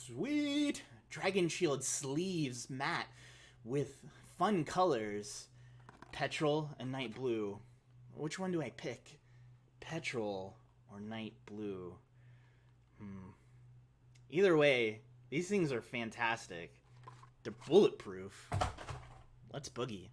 Sweet! Dragon Shield sleeves matte with fun colors. Petrol and Night Blue. Which one do I pick? Petrol or Night Blue? Either way, these things are fantastic. They're bulletproof. Let's boogie.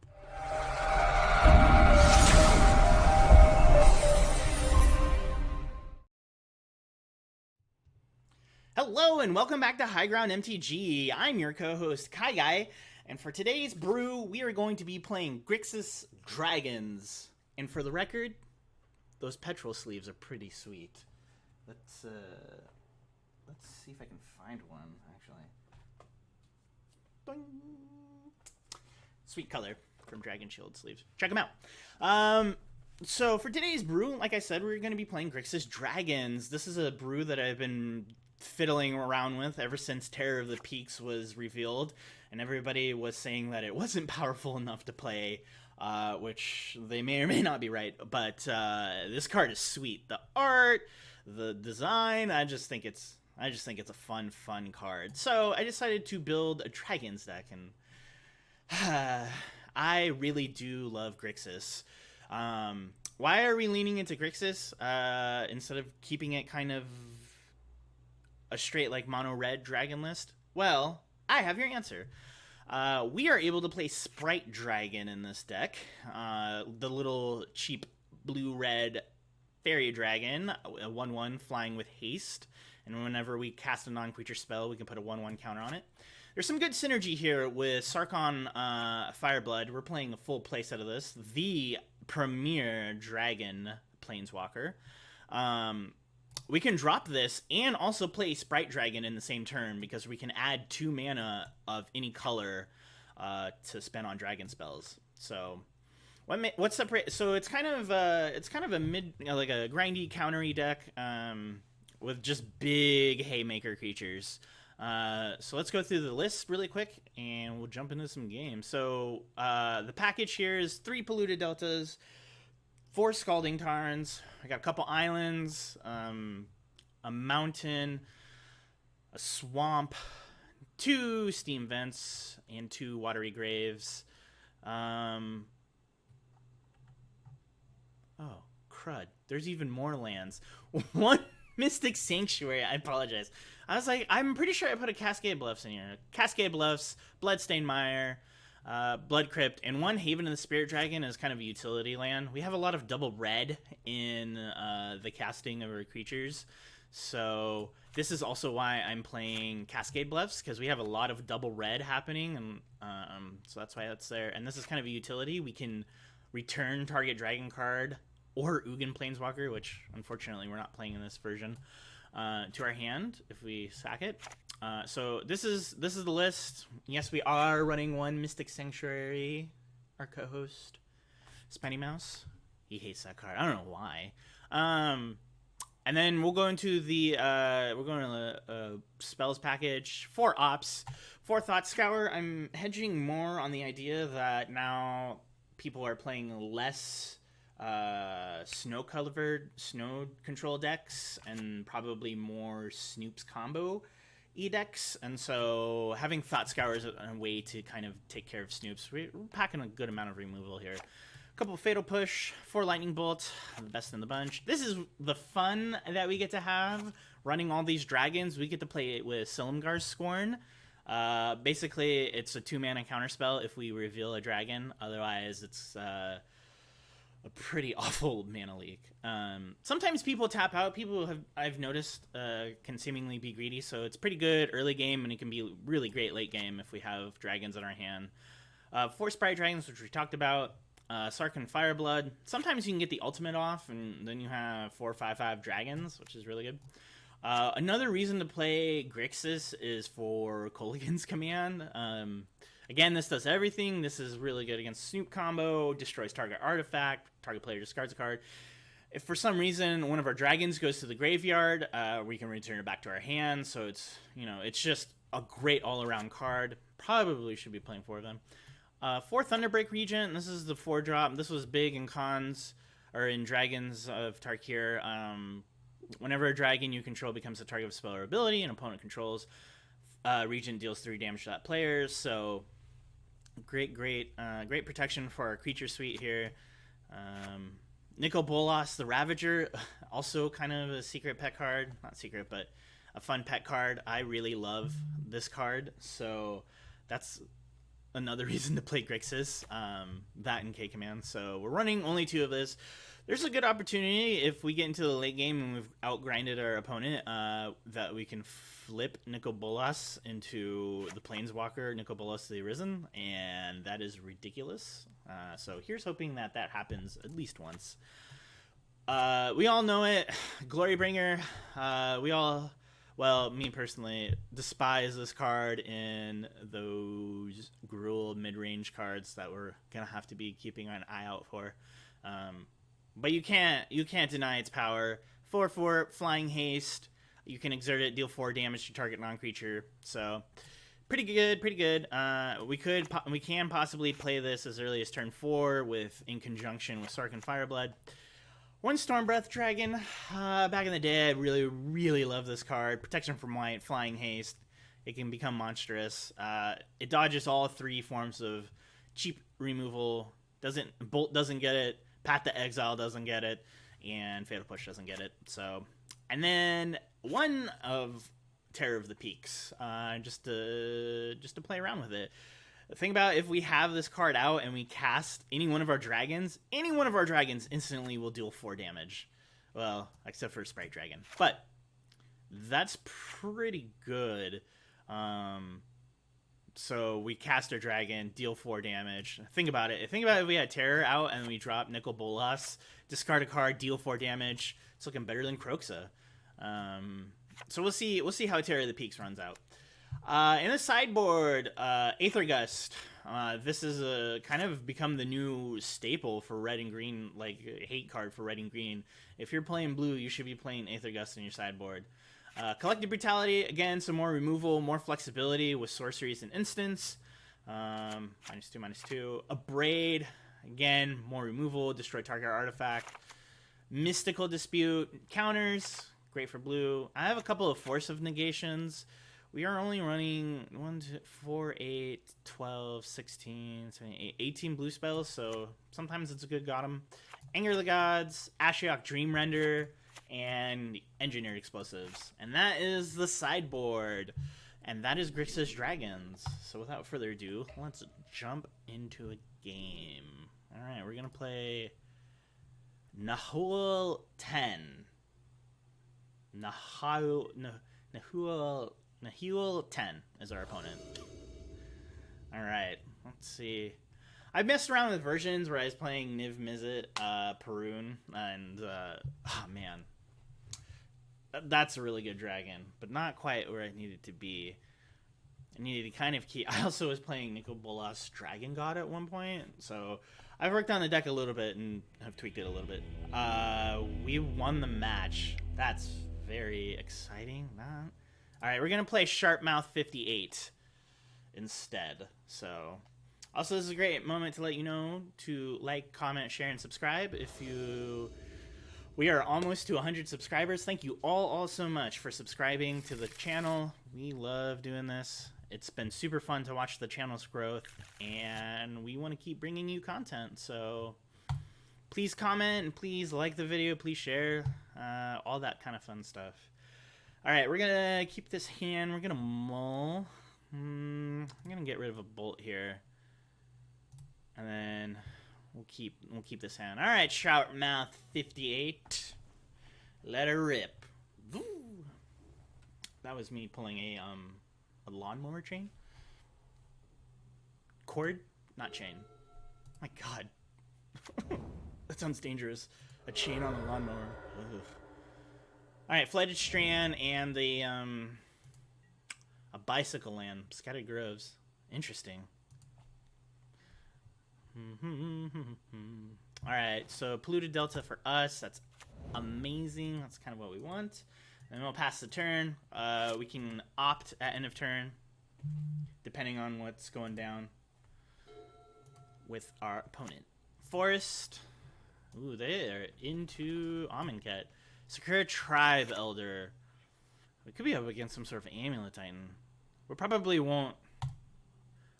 Hello and welcome back to High Ground MTG. I'm your co-host Kai Guy, and for today's brew, we are going to be playing Grixis Dragons. And for the record, those petrol sleeves are pretty sweet. Let's see if I can find one actually. Boing. Sweet color from Dragon Shield sleeves. Check them out. So for today's brew, like I said, we're going to be playing Grixis Dragons. This is a brew that I've been fiddling around with ever since Terror of the Peaks was revealed, and everybody was saying that it wasn't powerful enough to play, which they may or may not be right, but this card is sweet. The art, the design, I just think it's a fun card. So I decided to build a Dragons deck, and I really do love Grixis. Why are we leaning into Grixis instead of keeping it kind of a straight like mono red dragon list? Well, I have your answer. We are able to play Sprite Dragon in this deck, the little cheap blue-red fairy dragon, a 1/1 flying with haste, and whenever we cast a non-creature spell, we can put a 1/1 counter on it. There's some good synergy here with Sarkhan Fireblood. We're playing a full playset of this, the premier dragon planeswalker. We can drop this and also play Sprite Dragon in the same turn because we can add 2 mana of any color to spend on dragon spells. So what's separate? So it's kind of a mid, like a grindy countery deck with just big haymaker creatures. So let's go through the list really quick and we'll jump into some games. So the package here is 3 Polluted Deltas, 4 Scalding Tarns. I got a couple islands, a mountain, a swamp, 2 steam vents, and 2 watery graves. Oh, crud. There's even more lands. 1 Mystic Sanctuary. I apologize. I was like, I'm pretty sure I put a Cascade Bluffs in here. Cascade Bluffs, Bloodstained Mire, Blood Crypt, and 1 Haven of the Spirit Dragon is kind of a utility land. We have a lot of double red in the casting of our creatures, so this is also why I'm playing Cascade Bluffs, because we have a lot of double red happening, and so that's why that's there. And this is kind of a utility. We can return target dragon card or Ugin Planeswalker, which unfortunately we're not playing in this version, to our hand if we sack it. So this is the list. Yes, we are running 1 Mystic Sanctuary. Our co-host, Spenny Mouse, he hates that card. I don't know why. And then we'll go into the spells package. 4 Ops, 4 Thought Scour. I'm hedging more on the idea that now people are playing less snow control decks and probably more Snoop's combo decks, and so having Thought Scour is a way to kind of take care of Snoops. We're packing a good amount of removal here. A couple of Fatal Push, 4 Lightning Bolt, the best in the bunch. This is the fun that we get to have running all these dragons. We get to play it with Silumgar's Scorn. Basically, it's a 2 mana counterspell if we reveal a dragon. Otherwise, it's a pretty awful mana leak. Sometimes people tap out. I've noticed, can seemingly be greedy, so it's pretty good early game, and it can be really great late game if we have dragons in our hand. 4 Sprite Dragons, which we talked about. Sarkhan Fireblood. Sometimes you can get the ultimate off, and then you have 4/5/5 dragons, which is really good. Another reason to play Grixis is for Kolaghan's Command. Again, this does everything. This is really good against Snoop combo, destroys target artifact, target player discards a card. If for some reason one of our dragons goes to the graveyard, we can return it back to our hand. So it's just a great all-around card. Probably should be playing 4 of them. 4 Thunderbreak Regent. This is the 4-drop. This was big in cons or in Dragons of Tarkir. Whenever a dragon you control becomes the target of a spell or ability an opponent controls, Regent deals 3 damage to that player, so great protection for our creature suite here. Nicol Bolas, the Ravager, also kind of a secret pet card. Not secret, but a fun pet card. I really love this card, so that's another reason to play Grixis. That and K-Command. So we're running only 2 of this. There's a good opportunity if we get into the late game and we've outgrinded our opponent that we can flip Nicol Bolas into the Planeswalker, Nicol Bolas the Arisen, and that is ridiculous. So here's hoping that that happens at least once. We all know it. Glorybringer. We all, well, me personally, despise this card in those Gruul mid-range cards that we're going to have to be keeping an eye out for. But you can't deny its power. 4/4 flying haste. You can exert it, deal 4 damage to target non-creature. So pretty good. We can possibly play this as early as turn 4 in conjunction with Sarkhan Fireblood. 1 Stormbreath Dragon. Back in the day, I really love this card. Protection from white, flying haste. It can become monstrous. It dodges all 3 forms of cheap removal. Bolt doesn't get it. Path to Exile doesn't get it, and Fatal Push doesn't get it. So, and then 1 of Terror of the Peaks, just to play around with it. Think about if we have this card out and we cast any one of our dragons instantly will deal 4 damage. Well, except for Sprite Dragon, but that's pretty good. So we cast our dragon, deal 4 damage. Think about it. Think about if we had Terror out and we drop Nicol Bolas, discard a card, deal 4 damage. It's looking better than Croxa. So we'll see how Terror of the Peaks runs out. In the sideboard, Aether Gust. This is kind of become the new staple for red and green, like hate card for red and green. If you're playing blue, you should be playing Aether Gust in your sideboard. Collective Brutality, again, some more removal, more flexibility with sorceries and instants. -2/-2. Abrade, again, more removal, destroy target artifact. Mystical Dispute, counters, great for blue. I have a couple of Force of Negations. We are only running 1, 2, 4, 8, 12, 16, 17, 18 blue spells, so sometimes it's a good got 'em. Anger of the Gods, Ashiok Dream Render, and Engineered Explosives. And that is the sideboard. And that is Grixis Dragons. So without further ado, let's jump into a game. Alright, we're going to play Nahul 10. Nahul 10 is our opponent. Alright, let's see. I messed around with versions where I was playing Niv Mizzet, Perun, and, oh man. That's a really good dragon, but not quite where I needed to be. I needed to kind of keep... I also was playing Nicol Bolas Dragon God at one point, so I've worked on the deck a little bit and have tweaked it a little bit. We won the match. That's very exciting. Alright, we're going to play Sharpmouth 58 instead, so... Also, this is a great moment to let you know to like, comment, share, and subscribe if you... We are almost to 100 subscribers. Thank you all so much for subscribing to the channel. We love doing this. It's been super fun to watch the channel's growth, and we want to keep bringing you content. So please comment, and please like the video, please share, all that kind of fun stuff. All right, we're going to keep this hand. We're going to mull. I'm going to get rid of a bolt here. And then... We'll keep this hand. All right, Sharpmouth 58. Let her rip. Woo. That was me pulling a lawnmower chain. Cord, not chain. My God, that sounds dangerous. A chain on a lawnmower. Ugh. All right, Flighted Strand and the a bicycle land. Scattered Groves. Interesting. Alright, so Polluted Delta for us. That's amazing. That's kind of what we want. And then we'll pass the turn. We can opt at end of turn, depending on what's going down with our opponent. Forest. Ooh, they are into Amonkhet. Sakura Tribe Elder. We could be up against some sort of Amulet Titan. We probably won't.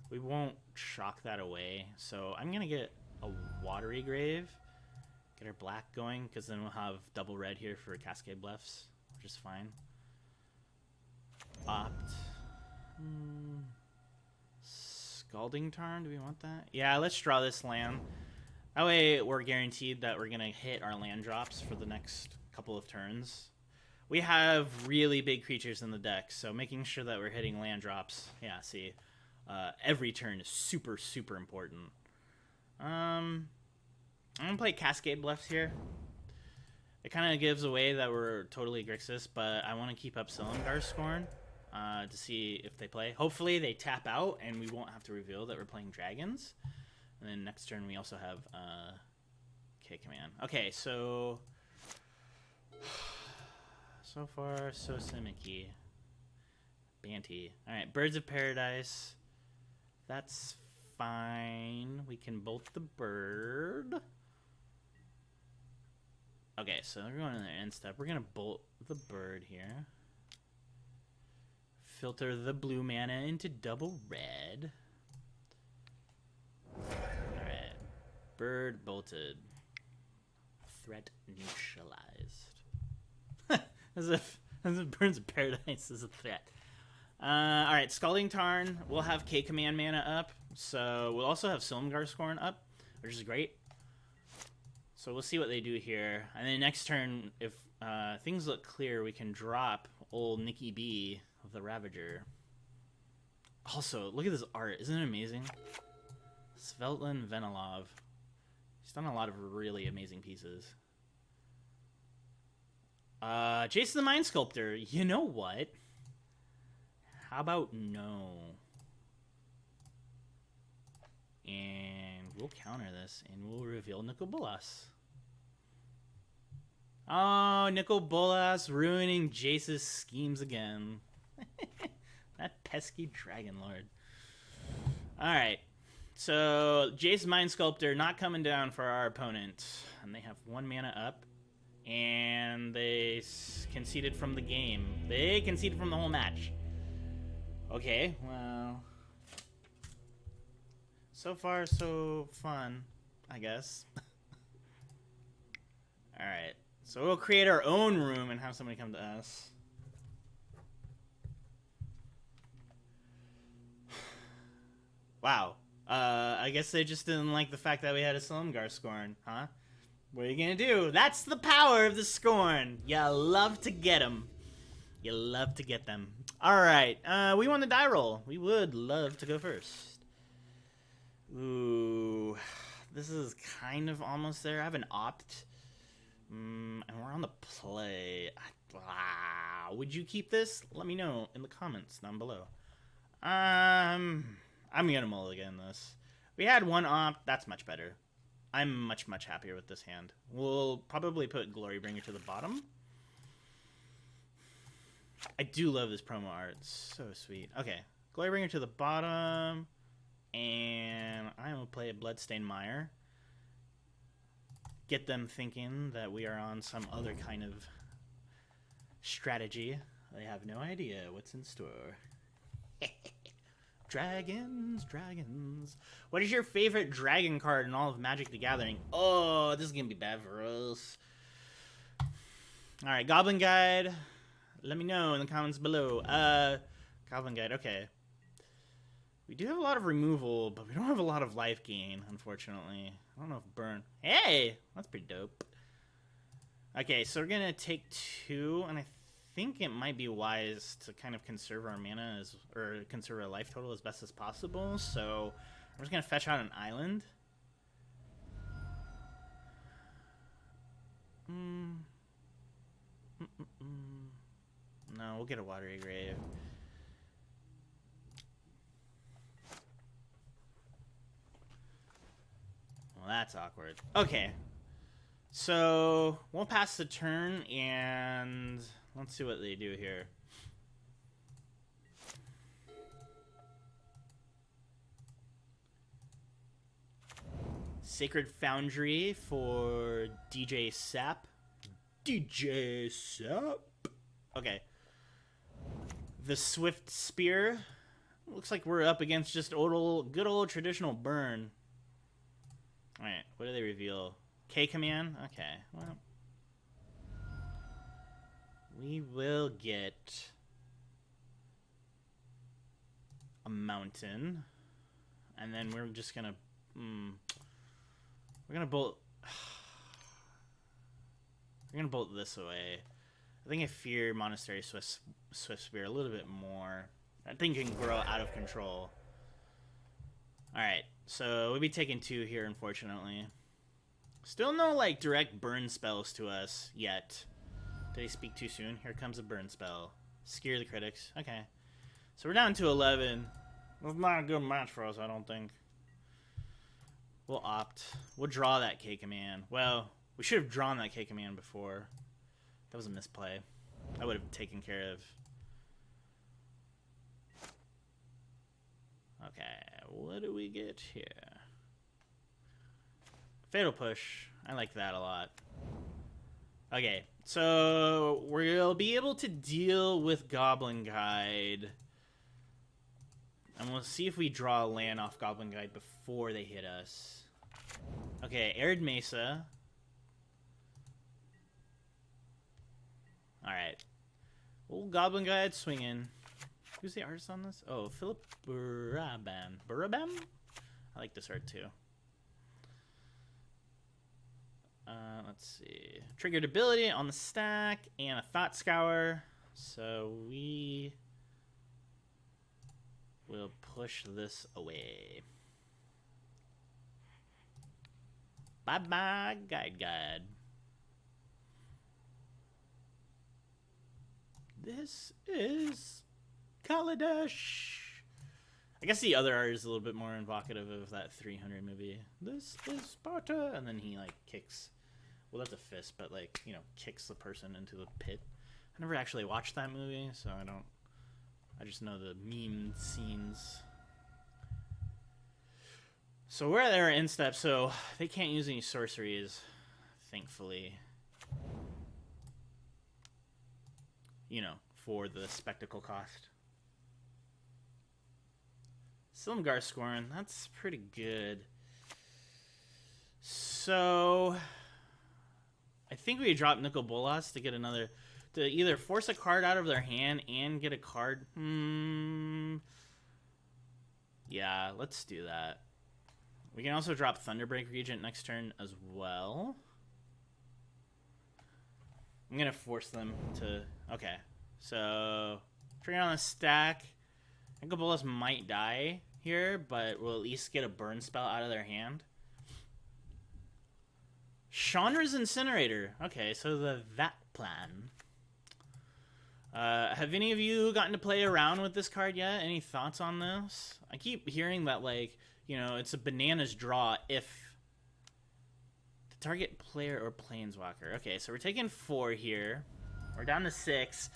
We won't shock that away. So I'm gonna get a Watery Grave. Get our black going, because then we'll have double red here for Cascade Bluffs, which is fine. Opt. Scalding Tarn, do we want that? Yeah, let's draw this land. That way we're guaranteed that we're going to hit our land drops for the next couple of turns. We have really big creatures in the deck, so making sure that we're hitting land drops, yeah, see, every turn is super, super important. I'm going to play Cascade Bluffs here. It kind of gives away that we're totally Grixis, but I want to keep up Silumgar's Scorn. To see if they play. Hopefully they tap out and we won't have to reveal that we're playing dragons. And then next turn we also have K-Command. Okay, so far so Simicky. Banty. Alright, Birds of Paradise. That's fine. We can bolt the bird. Okay, so we're going to the end step. We're going to bolt the bird here. Filter the blue mana into double red. Alright. Bird bolted. Threat neutralized. as if Birds of Paradise is a threat. Alright, Scalding Tarn. We'll have K-Command mana up. So we'll also have Silumgar Scorn up, which is great. So we'll see what they do here. And then next turn, if things look clear, we can drop old Nikki B of the Ravager. Also, look at this art. Isn't it amazing? Svetlin Venelov. He's done a lot of really amazing pieces. Jason the Mind Sculptor. You know what? How about no? And we'll counter this, and we'll reveal Nicol Bolas. Oh, Nicol Bolas ruining Jace's schemes again. That pesky Dragon Lord. Alright. So, Jace Mind Sculptor not coming down for our opponent. And they have 1 mana up. And they conceded from the game. They conceded from the whole match. Okay, well. So far, so fun, I guess. Alright. So we'll create our own room and have somebody come to us. Wow. I guess they just didn't like the fact that we had a Silumgar Scorn, huh? What are you gonna do? That's the power of the Scorn. You love to get them. You love to get them. Alright, we won the die roll. We would love to go first. Ooh, this is kind of almost there. I have an opt. And we're on the play. Would you keep this? Let me know in the comments down below. I'm gonna mulligan this. We had 1 opt. That's much better. I'm much, much happier with this hand. We'll probably put Glorybringer to the bottom. I do love this promo art. It's so sweet. Okay, Glorybringer to the bottom. And I will play a Bloodstained Mire. Get them thinking that we are on some other kind of strategy. They have no idea what's in store. Dragons, dragons. What is your favorite dragon card in all of Magic the Gathering? Oh, this is going to be bad for us. Alright, Goblin Guide. Let me know in the comments below. Goblin Guide, okay. We do have a lot of removal, but we don't have a lot of life gain, unfortunately. I don't know if burn. Hey! That's pretty dope. Okay, so we're going to take 2, and I think it might be wise to kind of conserve our mana, or conserve our life total as best as possible. So we're just going to fetch out an island. No, we'll get a Watery Grave. Well, that's awkward. Okay. So, we'll pass the turn, and let's see what they do here. Sacred Foundry for DJ Sap. DJ Sap. Okay. The Swift Spear Looks like we're up against just good old traditional burn. Alright, what do they reveal? K command? Okay, well. We will get a mountain. And then we're just gonna... we're gonna bolt... we're gonna bolt this away. I think I fear Monastery Swift Spear a little bit more. I think it can grow out of control. Alright, so we'll be taking 2 here, unfortunately. Still no, like, direct burn spells to us yet. Did I speak too soon? Here comes a burn spell. Scare the critics. Okay. So we're down to 11. That's not a good match for us, I don't think. We'll opt. We'll draw that K command. Well, we should have drawn that K command before. That was a misplay. I would have taken care of. Okay, what do we get here? Fatal Push. I like that a lot. Okay, so we'll be able to deal with Goblin Guide. And we'll see if we draw a land off Goblin Guide before they hit us. Okay, Arid Mesa. Alright. Old Goblin Guide swinging. Who's the artist on this? Oh, Philip Burabam. Burabam? I like this art too. Let's see. Triggered ability on the stack and a Thought Scour. So we will push this away. Bye-bye, Guide. This is Kaladesh. I guess the other art is a little bit more evocative of that 300 movie. This is Sparta. And then he, like, kicks... Well, that's a fist, but, like, you know, kicks the person into the pit. I never actually watched that movie, so I don't... I just know the meme scenes. So we're at our end step, so they can't use any sorceries, thankfully. You know, for the spectacle cost. Silumgar Scorn, that's pretty good. So... I think we drop Nicol Bolas to get another... To either force a card out of their hand and get a card. Yeah, let's do that. We can also drop Thunderbreak Regent next turn as well. I'm going to force them to... Okay. So, trigger on the stack. Nicol Bolas might die here, but we'll at least get a burn spell out of their hand. Chandra's Incinerator. Okay, so that plan. Have any of you gotten to play around with this card yet? Any thoughts on this? I keep hearing that, like, you know, it's a bananas draw if the target player or planeswalker. Okay, so we're taking 4 here. We're down to 6.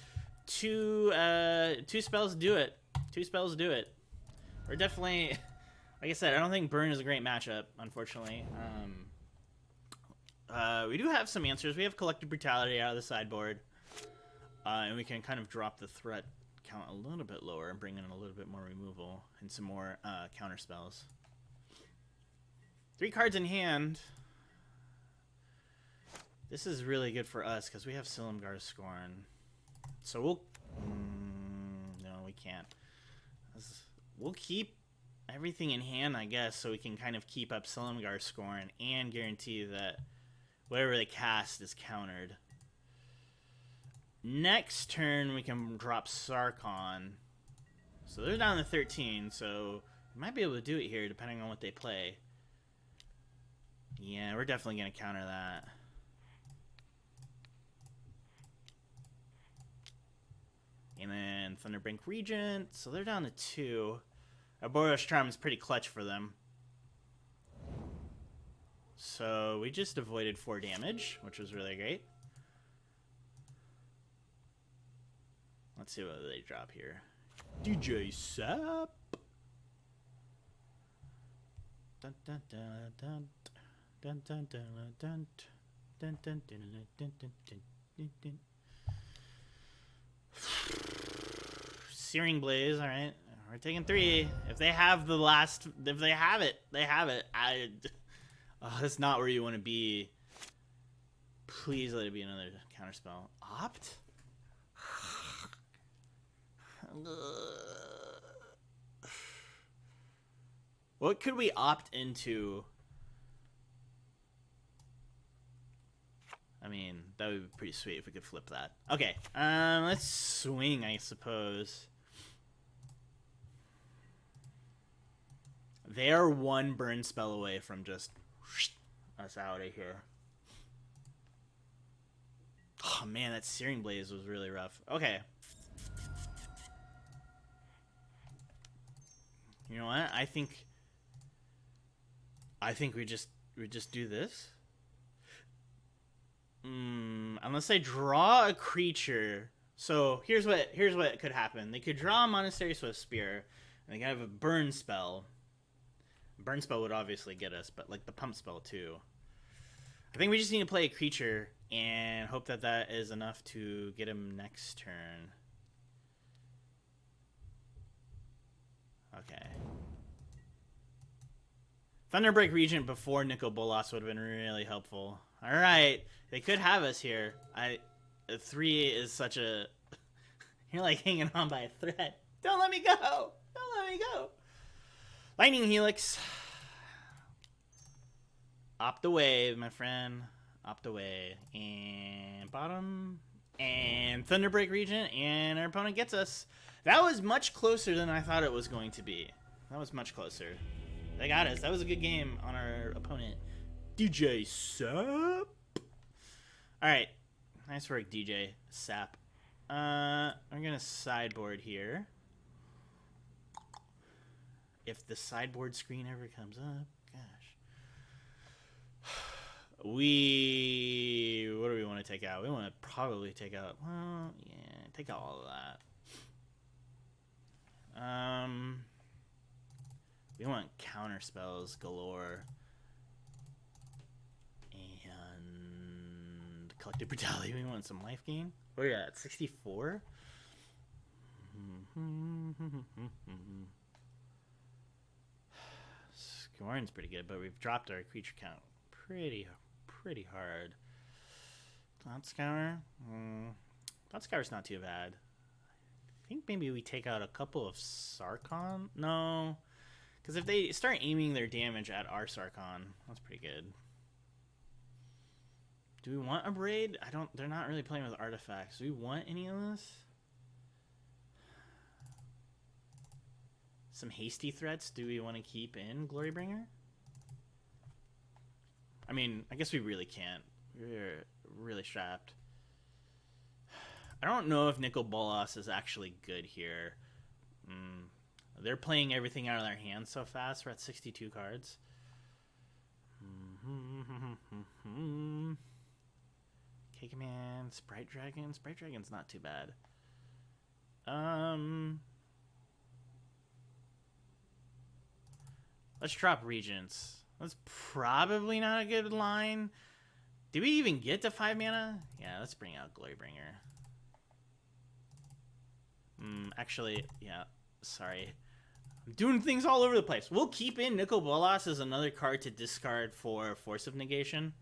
Two spells do it. 2 spells do it. We're definitely, like I said, I don't think Burn is a great matchup, unfortunately. We do have some answers. We have Collective Brutality out of the sideboard. And we can kind of drop the threat count a little bit lower and bring in a little bit more removal and some more counter spells. 3 cards in hand. This is really good for us because we have Silumgar Scorn. So we'll... no, we can't. We'll keep everything in hand, I guess, so we can kind of keep up Silumgar Scorn and guarantee that whatever they cast is countered. Next turn, we can drop Sarkhan. So they're down to 13, so we might be able to do it here, depending on what they play. Yeah, we're definitely going to counter that. And then Thunderbrink Regent, so they're down to 2. Boros Charm is pretty clutch for them. So we just avoided 4 damage, which was really great. Let's see what they drop here. DJ Sap. Dun dun dun dun dun dun dun dun dun dun dun dun dun. Searing Blaze, alright. We're taking 3. If they have the last, if they have it, they have it. That's not where you want to be. Please let it be another counterspell. Opt? What could we opt into? I mean, that would be pretty sweet if we could flip that. Okay, let's swing, I suppose. They are 1 burn spell away from just us out of here. Oh man, that Searing Blaze was really rough. Okay. You know what? I think we just do this. Unless they draw a creature. So here's what could happen. They could draw a Monastery Swift Spear, and they could have a burn spell. Burn spell would obviously get us, but like the pump spell too. I think we just need to play a creature and hope that that is enough to get him next turn. Okay. Thunderbreak Regent before Nicol Bolas would have been really helpful. Alright. They could have us here. 3 is such a... You're like hanging on by a thread. Don't let me go! Don't let me go! Lightning Helix. Opt away, my friend. Opt away. And bottom. And Thunderbreak Regent. And our opponent gets us. That was much closer than I thought it was going to be. That was much closer. They got us. That was a good game on our opponent. DJ Sap. Alright. Nice work, DJ Sap. I'm going to sideboard here. If the sideboard screen ever comes up. Gosh. What do we want to take out? We want to probably take out... Well, yeah. Take out all of that. We want counter spells galore. And Collective Brutality. We want some life gain. What are you at? 64? Scorn's pretty good, but we've dropped our creature count pretty hard. Thought Scour? Thought Scour's not too bad. I think maybe we take out a couple of Sarkhan. No, because if they start aiming their damage at our Sarkhan, that's pretty good. Do we want a Braid? They're not really playing with artifacts. Do we want any of this? Some hasty threats. Do we want to keep in Glorybringer? I mean, I guess we really can't. We're really strapped. I don't know if Nicol Bolas is actually good here. They're playing everything out of their hands so fast. We're at 62 cards. K-Command, Sprite Dragon. Sprite Dragon's not too bad. Let's drop Regents. That's probably not a good line. Did we even get to 5 mana? Yeah, let's bring out Glorybringer. Actually, yeah, sorry. I'm doing things all over the place. We'll keep in Nicol Bolas as another card to discard for Force of Negation.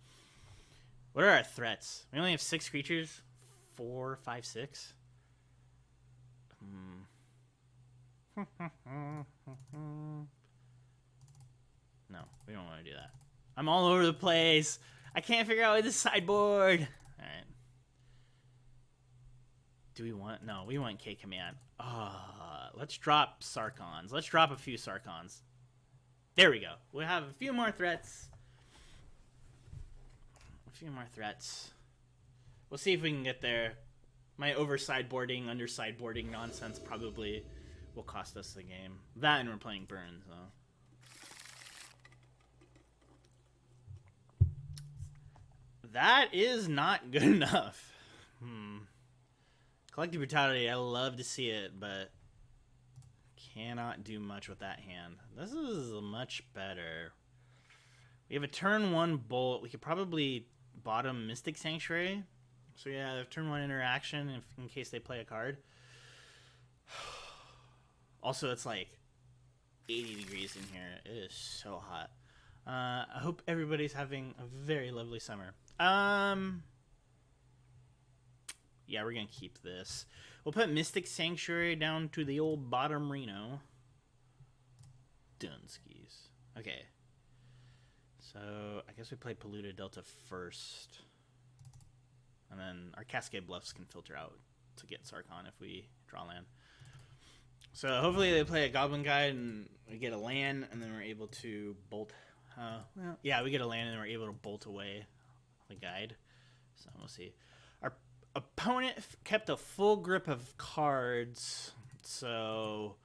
What are our threats? We only have 6 creatures. 4, 5, 6. No, we don't want to do that. I'm all over the place. I can't figure out the sideboard. All right. Do we want... No, we want K-Command. Let's drop Sarkhans. Let's drop a few Sarkhans. There we go. We'll have a few more threats. A few more threats. We'll see if we can get there. My over-sideboarding, under-sideboarding nonsense probably will cost us the game. That and we're playing Burn, so... That is not good enough. Collective Brutality, I love to see it, but cannot do much with that hand. This is much better. We have a turn 1 Bolt. We could probably bottom Mystic Sanctuary. So yeah, turn 1 interaction in case they play a card. Also, it's like 80 degrees in here. It is so hot. I hope everybody's having a very lovely summer. Yeah, we're gonna keep this. We'll put Mystic Sanctuary down to the old bottom Reno. Dunskies. Okay. So, I guess we play Polluted Delta first. And then our Cascade Bluffs can filter out to get Sarkhan if we draw land. So hopefully they play a Goblin Guide and we get a land, and then we're able to bolt. Well, yeah, we get a land and then we're able to bolt away the guide. So we'll see. Our opponent kept a full grip of cards, so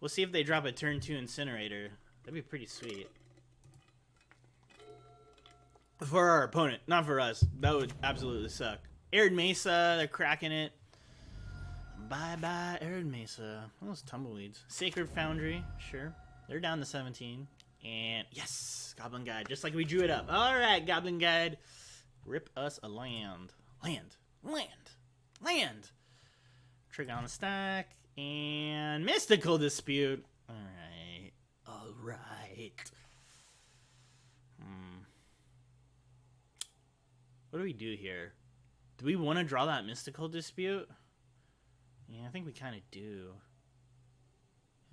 we'll see if they drop a turn 2 Incinerator. That'd be pretty sweet. For our opponent, not for us. That would absolutely suck. Arid Mesa, they're cracking it. Bye-bye, Arid Mesa. Those tumbleweeds. Sacred Foundry, sure. They're down to 17. And, yes! Goblin Guide, just like we drew it up. Alright, Goblin Guide. Rip us a land. Land. Land. Land! Trigger on the stack. And Mystical Dispute. Alright. Alright. What do we do here? Do we want to draw that Mystical Dispute? Yeah, I think we kind of do.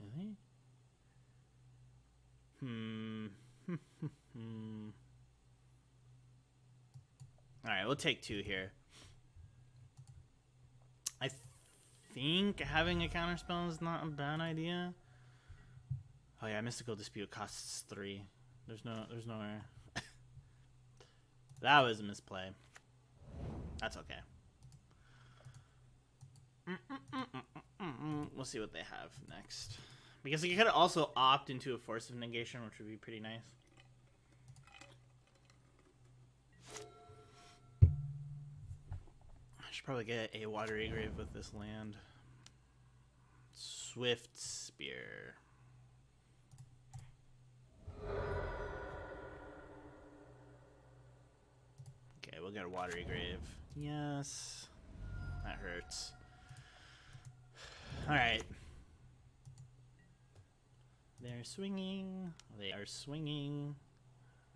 Really? Alright, we'll take 2 here. I think having a counterspell is not a bad idea. Oh yeah, Mystical Dispute costs 3. There's nowhere. That was a misplay. That's okay. We'll see what they have next. Because you could also opt into a Force of Negation, which would be pretty nice. I should probably get a Watery Grave with this land. Swift Spear. Okay, we'll get a Watery Grave. Yes. That hurts. Alright. They're swinging. They are swinging.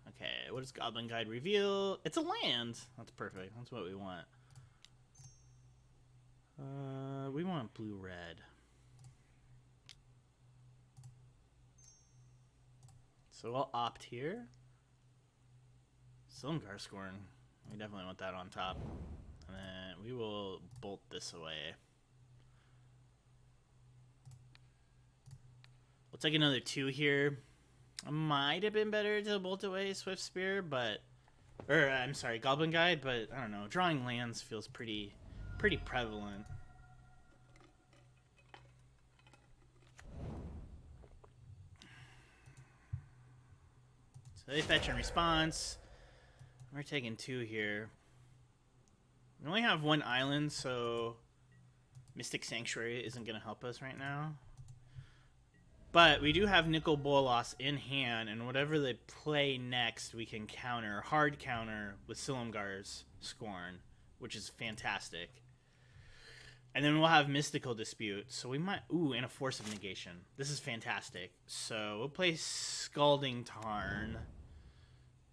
Okay, what does Goblin Guide reveal? It's a land. That's perfect. That's what we want. We want blue-red. So I'll opt here. Silumgar Scorn. We definitely want that on top. And then we will bolt this away. We'll take another 2 here. Might have been better to bolt away Swift Spear, but... Or, I'm sorry, Goblin Guide, but I don't know. Drawing lands feels pretty prevalent. So they fetch in response. We're taking 2 here. We only have 1 island, so Mystic Sanctuary isn't going to help us right now. But we do have Nicol Bolas in hand, and whatever they play next, we can counter, hard counter with Silumgar's Scorn, which is fantastic. And then we'll have Mystical Dispute, so we might... Ooh, and a Force of Negation. This is fantastic. So we'll play Scalding Tarn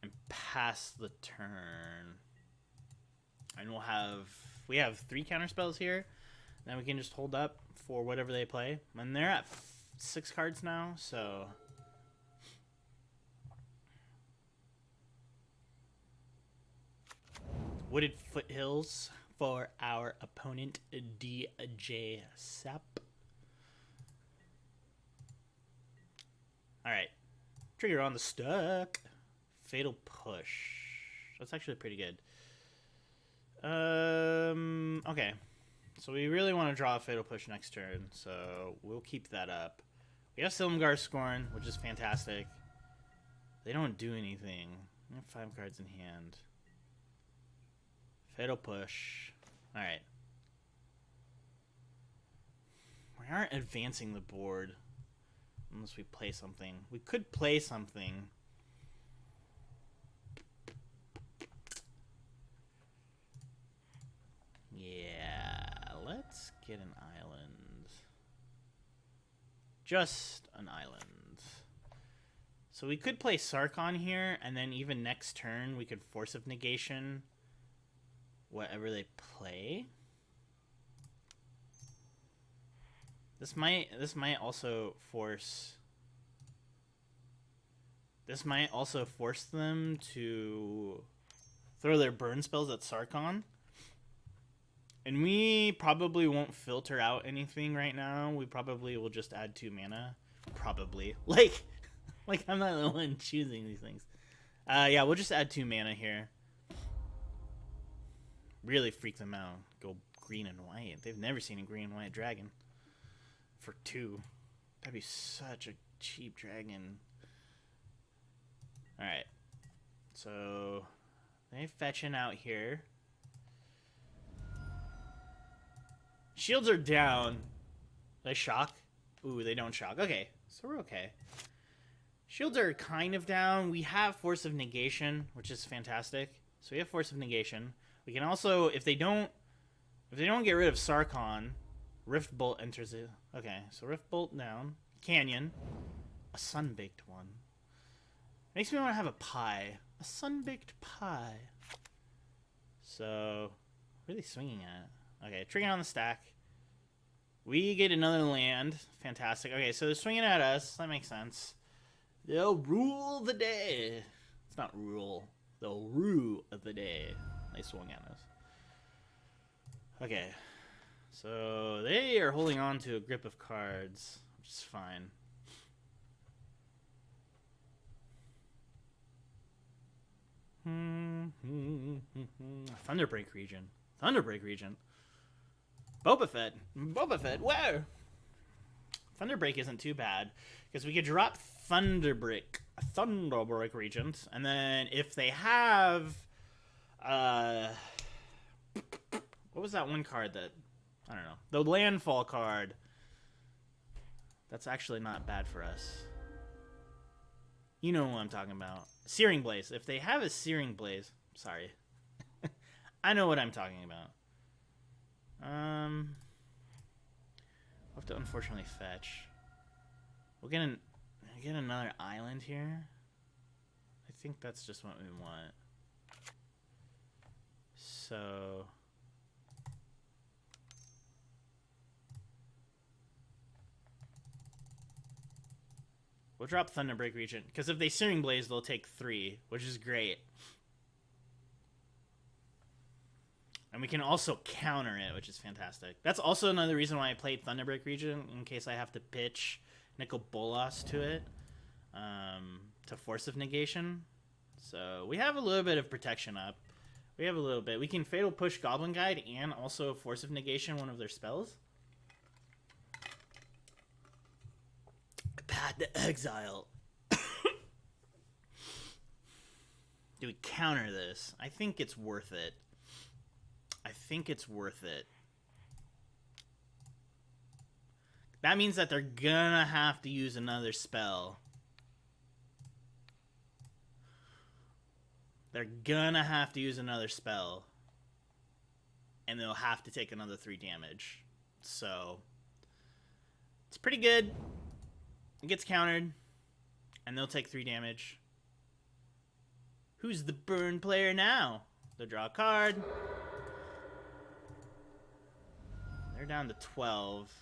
and pass the turn. And we'll have... We have 3 counterspells here. Then we can just hold up for whatever they play. And they're at 6 cards now, so... Wooded Foothills for our opponent, DJ Sap. Alright. Trigger on the stuck. Fatal Push. That's actually pretty good. Okay. So we really want to draw a Fatal Push next turn, so we'll keep that up. We have Silumgar Scorn, which is fantastic. They don't do anything. We have 5 cards in hand. Fatal Push. Alright. We aren't advancing the board unless we play something. We could play something. Yeah, let's get an island. Just an island. So we could play Sarkon here, and then even next turn we could Force of Negation whatever they play. This might also force... This might also force them to throw their burn spells at Sarkon. And we probably won't filter out anything right now. We probably will just add 2 mana. Probably. Like I'm not the one choosing these things. Yeah, we'll just add 2 mana here. Really freak them out. Go green and white. They've never seen a green and white dragon. For 2. That'd be such a cheap dragon. Alright. So, they fetching out here. Shields are down. They shock? Ooh, they don't shock. Okay, so we're okay. Shields are kind of down. We have Force of Negation, which is fantastic. So we have Force of Negation. We can also, if they don't get rid of Sarkon, Rift Bolt enters it. Okay, so Rift Bolt down. Canyon. A sun-baked one. Makes me want to have a pie. A sun-baked pie. So, what are they swinging at? Okay, trigger on the stack. We get another land. Fantastic. Okay, so they're swinging at us. That makes sense. They'll rule the day. It's not rule. They'll rue the day. They swung at us. Okay. So they are holding on to a grip of cards, which is fine. Thunderbreak region. Thunderbreak region. Boba Fett, where? Thunderbreak isn't too bad, because we could drop Thunderbreak Regent, and then if they have, what was that one card that, I don't know, the Landfall card, that's actually not bad for us. You know what I'm talking about. Searing Blaze. If they have a Searing Blaze, sorry. I know what I'm talking about. We'll have to unfortunately fetch. We'll get another island here. I think that's just what we want. So we'll drop Thunderbreak Regent, because if they Searing Blaze, they'll take 3, which is great. And we can also counter it, which is fantastic. That's also another reason why I played Thunderbreak Regent, in case I have to pitch Nicol Bolas to it, to Force of Negation. So we have a little bit of protection up. We have a little bit. We can Fatal Push Goblin Guide and also Force of Negation, one of their spells. Path to Exile. Do we counter this? I think it's worth it. I think it's worth it. That means that they're gonna have to use another spell. They're gonna have to use another spell. And they'll have to take another 3 damage. So, it's pretty good. It gets countered. And they'll take 3 damage. Who's the burn player now? They'll draw a card. They're down to 12.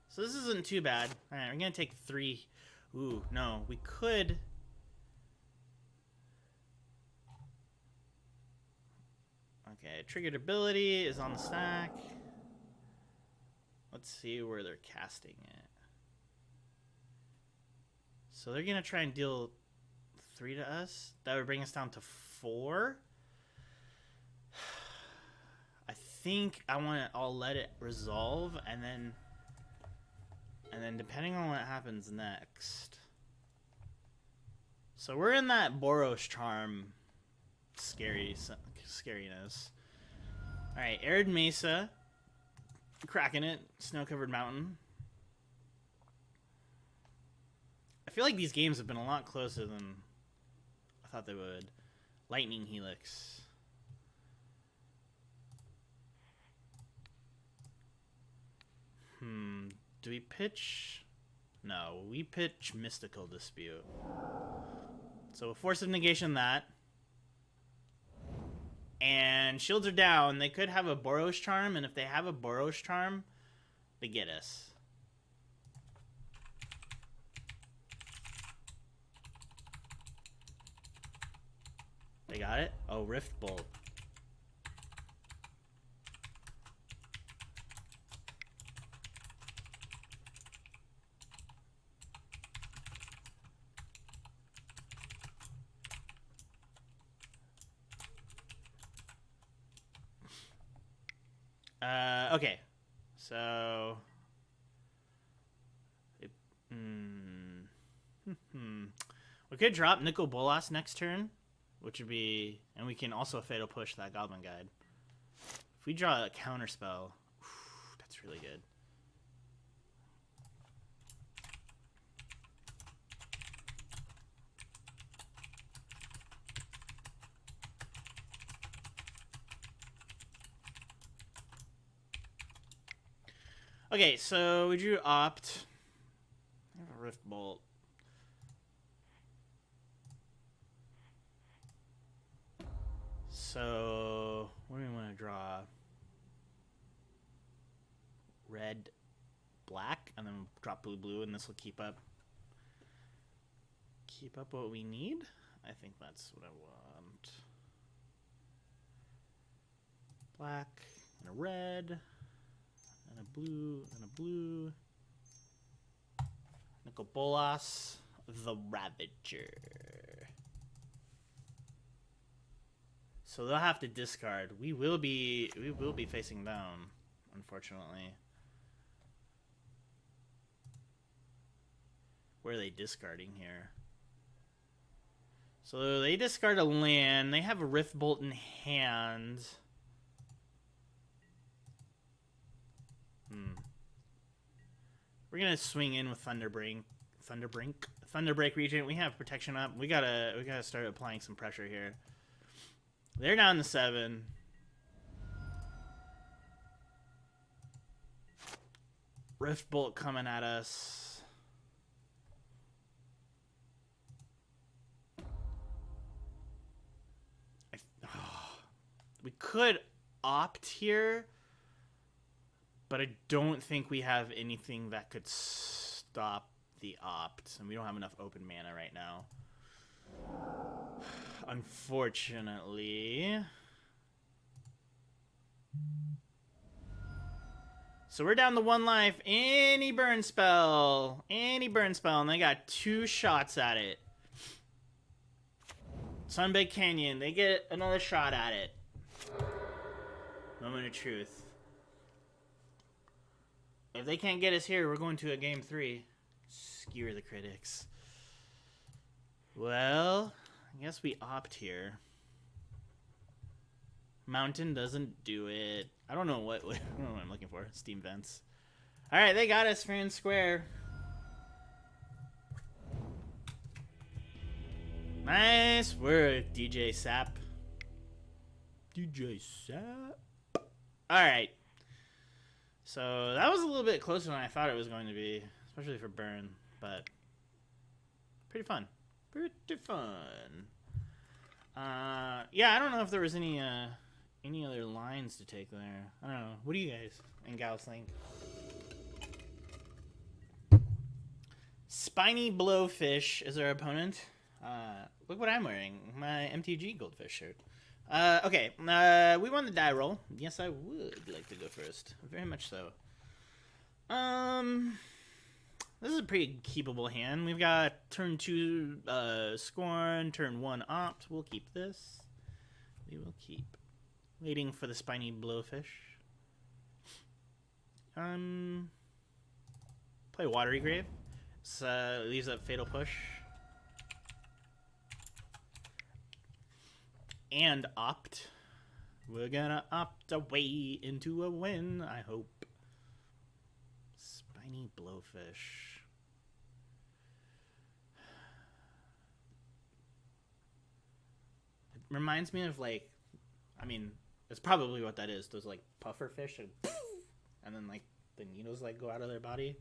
So this isn't too bad. Alright, we're going to take 3. Ooh, no. We could... Okay, triggered ability is on the stack. Let's see where they're casting it. So they're going to try and deal 3 to us. That would bring us down to 4. I think I'll let it resolve, and then depending on what happens next. So we're in that Boros Charm scariness. Alright, Arid Mesa. Cracking it. Snow-covered mountain. I feel like these games have been a lot closer than I thought they would. Lightning Helix. Do we pitch? No, we pitch Mystical Dispute. So Force of Negation that. And shields are down. They could have a Boros Charm, and if they have a Boros Charm, they get us. They got it? Oh, Rift Bolt. Okay. So... We could drop Nicol Bolas next turn, which would be... And we can also Fatal Push that Goblin Guide. If we draw a Counterspell, that's really good. Okay, so we drew Opt. I have a Rift Bolt. So, what do we want to draw? Red, black, and then drop blue, blue, and this will keep up what we need. I think that's what I want. Black and a red and a blue and a blue. Nicol Bolas, the Ravager. So they'll have to discard. We will be facing down, unfortunately. Where are they discarding here? So they discard a land. They have a Rift Bolt in hand. We're gonna swing in with Thunderbreak Regent. We have protection up. We gotta start applying some pressure here. They're down to 7. Rift Bolt coming at us. We could opt here, but I don't think we have anything that could stop the opt, and we don't have enough open mana right now. Unfortunately. So we're down to 1 life. Any burn spell, and they got 2 shots at it. Sunbaked Canyon, they get another shot at it. Moment of truth. If they can't get us here, we're going to a game 3. Skewer the critics. Well, I guess we opt here. Mountain doesn't do it. I don't know what I'm looking for. Steam Vents. All right, they got us fair and square. Nice work, DJ Sap. DJ Sap. All right. So that was a little bit closer than I thought it was going to be, especially for burn, but pretty fun. Pretty fun. Yeah, I don't know if there was any other lines to take there. I don't know. What do you guys and gals think? Spiny Blowfish is our opponent. Look what I'm wearing. My MTG Goldfish shirt. Okay. We won the die roll. Yes, I would like to go first. Very much so. This is a pretty keepable hand. We've got turn 2 Scorn, turn 1 Opt. We'll keep this. We will keep. Waiting for the Spiny Blowfish. Play Watery Grave. Leaves up Fatal Push. And Opt. We're gonna opt away into a win, I hope. Spiny Blowfish. It reminds me of, like, I mean, it's probably what that is. Those, like, puffer fish and then, like, the needles, like, go out of their body.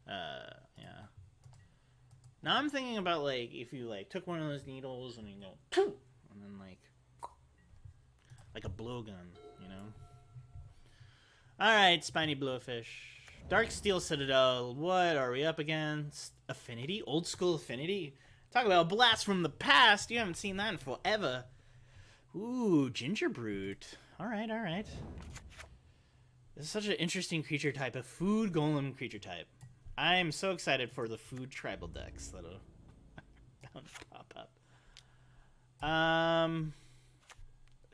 Yeah. Now I'm thinking about, like, if you, like, took one of those needles and you go, poof, and then, like a blowgun, you know? Alright, Spiny Blowfish. Dark Steel Citadel, what are we up against? Affinity? Old school Affinity? Talk about a blast from the past, you haven't seen that in forever. Ooh, Ginger Brute. Alright, alright. This is such an interesting creature type, a food golem creature type. I'm so excited for the food tribal decks that'll pop up.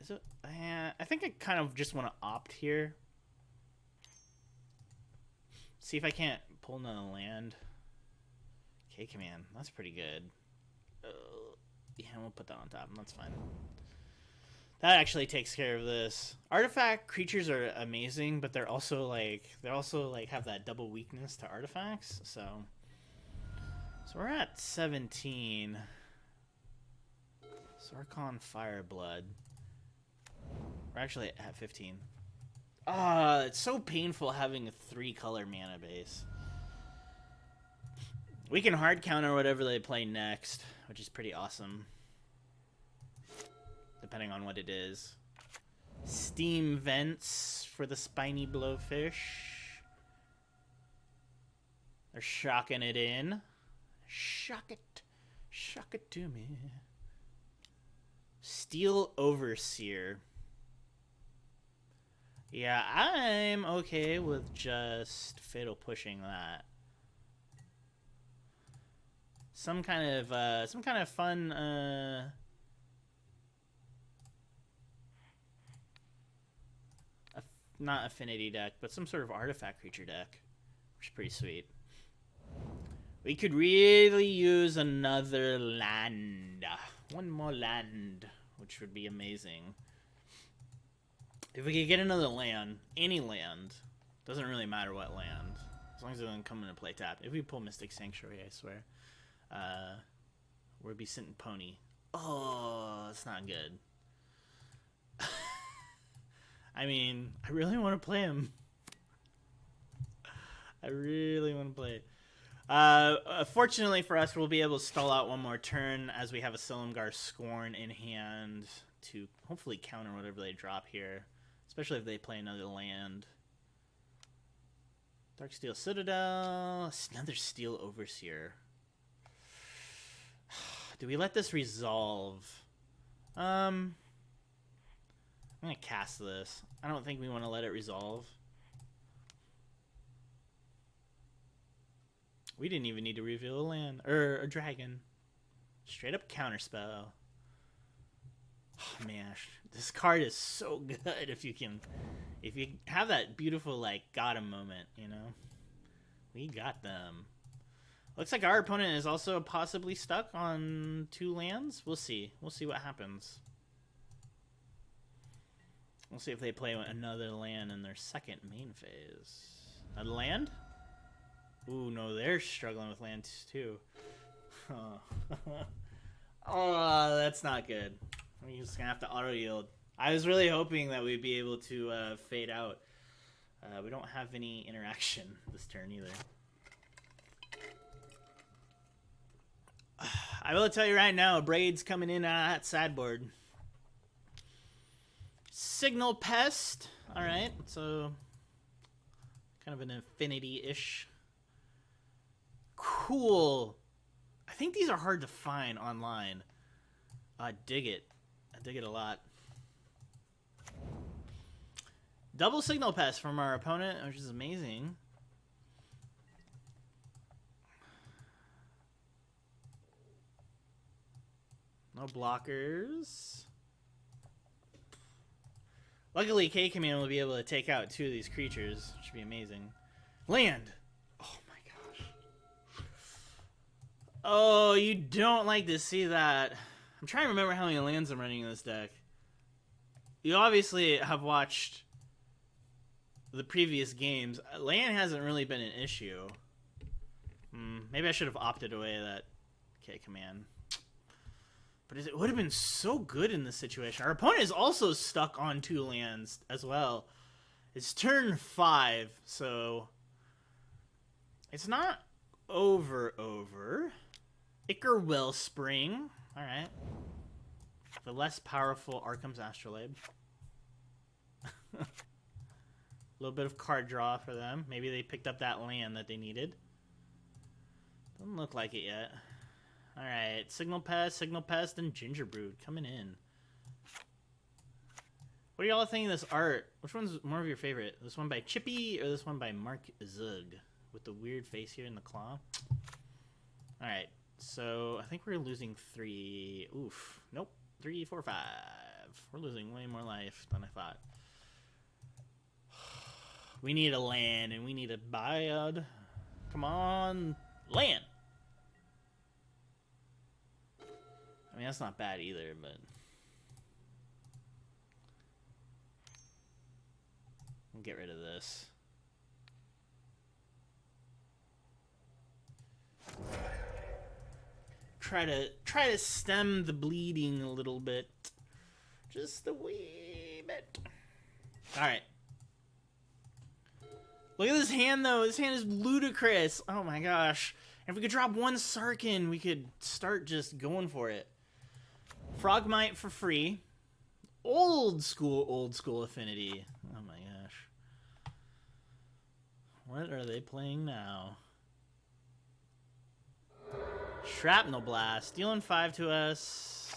Is it? I think I kind of just want to opt here. See if I can't pull another land. Okay, command. That's pretty good. Yeah, we'll put that on top. That's fine. That actually takes care of this. Artifact creatures are amazing, but they're also like have that double weakness to artifacts. So we're at 17. Sarkhan Fireblood. We're actually at 15. It's so painful having a 3-color mana base. We can hard counter whatever they play next, which is pretty awesome. Depending on what it is. Steam Vents for the Spiny Blowfish. They're shocking it in. Shock it. Shock it to me. Steel Overseer. Yeah, I'm okay with just Fatal Pushing that. Some kind of fun, not affinity deck, but some sort of artifact creature deck, which is pretty sweet. We could really use another land. One more land, which would be amazing. If we could get another land, any land, doesn't really matter what land, as long as it doesn't come into play tap. If we pull Mystic Sanctuary, I swear, we'll be sitting Pony. Oh, that's not good. I mean, I really want to play him. I really want to play it. Fortunately for us, we'll be able to stall out one more turn as we have a Silumgar Scorn in hand to hopefully counter whatever they drop here, especially if they play another land. Darksteel Citadel, another Steel Overseer. Do we let this resolve? I'm gonna cast this. I don't think we want to let it resolve. We didn't even need to reveal a land or a dragon. Straight up counterspell. Oh man, this card is so good if you have that beautiful like got him moment, you know. We got them. Looks like our opponent is also possibly stuck on 2 lands. We'll see. We'll see what happens. We'll see if they play another land in their second main phase. Another land? Ooh, no, they're struggling with lands too. Oh, that's not good. We're just gonna have to auto yield. I was really hoping that we'd be able to fade out. We don't have any interaction this turn either. I will tell you right now, Braid's coming in at sideboard. Signal Pest. Alright, so kind of an affinity-ish. Cool. I think these are hard to find online. I dig it. I dig it a lot. Double Signal Pest from our opponent, which is amazing. No blockers. Luckily, K-Command will be able to take out 2 of these creatures, which should be amazing. Land! Oh my gosh. Oh, you don't like to see that. I'm trying to remember how many lands I'm running in this deck. You obviously have watched the previous games. Land hasn't really been an issue. Maybe I should have opted away that K-Command. But it would have been so good in this situation. Our opponent is also stuck on 2 lands as well. It's turn 5, so it's not over. Ichor Wellspring. Alright. The less powerful Arkham's Astrolabe. A little bit of card draw for them. Maybe they picked up that land that they needed. Doesn't look like it yet. Alright, Signal Pest, and Gingerbrew coming in. What do y'all think of this art? Which one's more of your favorite? This one by Chippy or this one by Mark Zug? With the weird face here in the claw. Alright, so I think we're losing 3. Oof. Nope. 3, 4, 5. We're losing way more life than I thought. We need a land and we need a biod. Come on. Land! I mean, that's not bad either, but... We'll get rid of this. Try to stem the bleeding a little bit. Just a wee bit. Alright. Look at this hand, though. This hand is ludicrous. Oh my gosh. And if we could drop one Sarkin, we could start just going for it. Frogmite for free. Old school affinity. Oh my gosh. What are they playing now? Shrapnel Blast. Dealing 5 to us.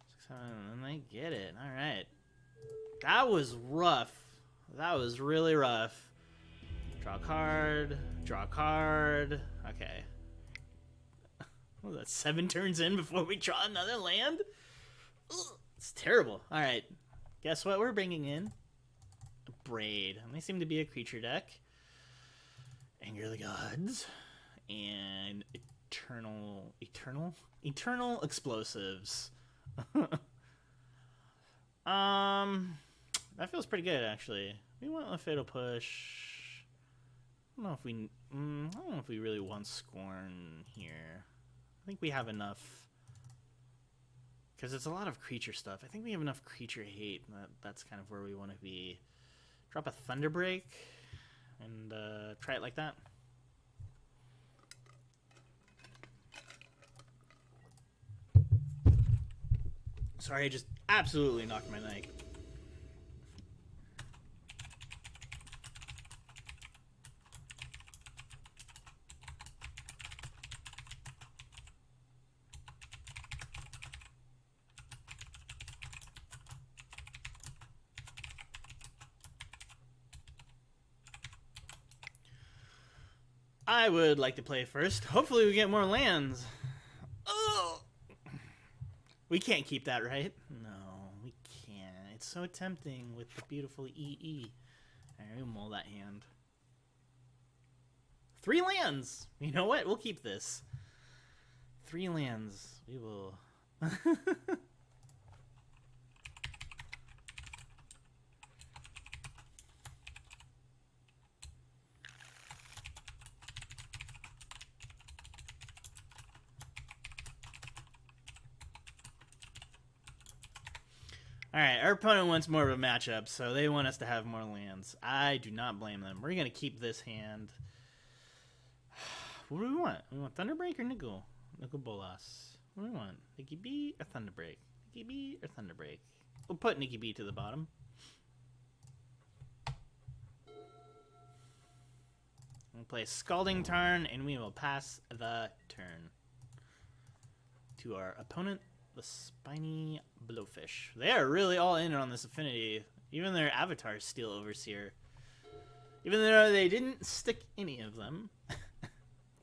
6, 7, and they get it. Alright. That was rough. That was really rough. Draw a card. Draw a card. Okay. What was that, 7 turns in before we draw another land? Ugh, it's terrible. Alright. Guess what we're bringing in? A Braid. And they seem to be a creature deck. Anger the Gods. And Eternal Explosives. That feels pretty good, actually. We want a Fatal Push. I don't know if we really want Scorn here. I think we have enough, because it's a lot of creature stuff. I think we have enough creature hate. That's kind of where we want to be. Drop a Thunderbreak and try it like that. Sorry, I just absolutely knocked my mic. I would like to play first. Hopefully we get more lands. Oh! We can't keep that, right? No, we can't. It's so tempting with the beautiful EE. Alright, we'll mull that hand. 3 lands! You know what? We'll keep this. 3 lands. We will... Alright, our opponent wants more of a matchup, so they want us to have more lands. I do not blame them. We're going to keep this hand. What do we want? We want Thunderbreak or Nicol? Nicol Bolas. What do we want? Nikki B or Thunderbreak? Nikki B or Thunderbreak? We'll put Nikki B to the bottom. We'll play Scalding Tarn, and we will pass the turn to our opponent, the Spiny Blowfish. They are really all in on this affinity. Even their avatars steal Overseer. Even though they didn't stick any of them.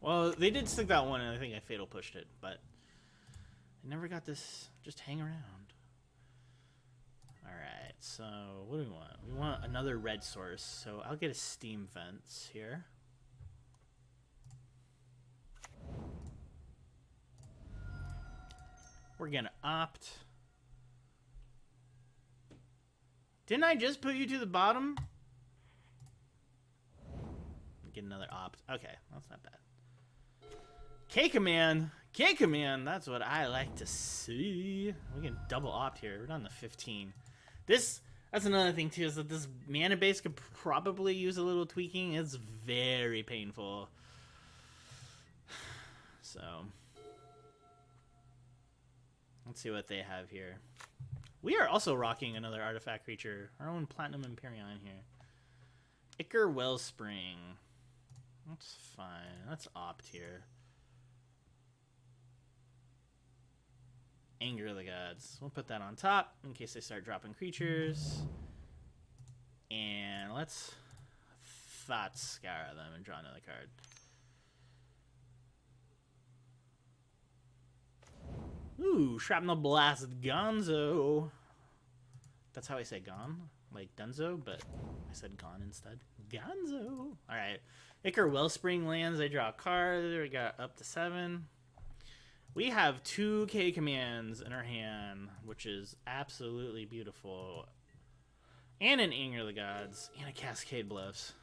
Well, they did stick that one, and I think I Fatal Pushed it, but I never got this. Just hang around. Alright, so what do we want? We want another red source, so I'll get a Steam Fence here. We're gonna opt. Didn't I just put you to the bottom? Get another opt. Okay, that's not bad. K-Command. K-Command. That's what I like to see. We can double opt here. We're down to 15. That's another thing too, is that this mana base could probably use a little tweaking. It's very painful. So, Let's see what they have here. We are also rocking another artifact creature. Our own Platinum Empyrean here. Ichor Wellspring. That's fine. Let's opt here. Anger of the Gods. We'll put that on top in case they start dropping creatures. And let's Thought Scour them and draw another card. Ooh, Shrapnel Blast Gonzo. That's how I say gone, like Dunzo, but I said gone instead. Gonzo. Alright. Ichor Wellspring lands. I draw a card. We got up to 7. We have 2 K commands in our hand, which is absolutely beautiful. And an Anger of the Gods. And a Cascade Bluffs.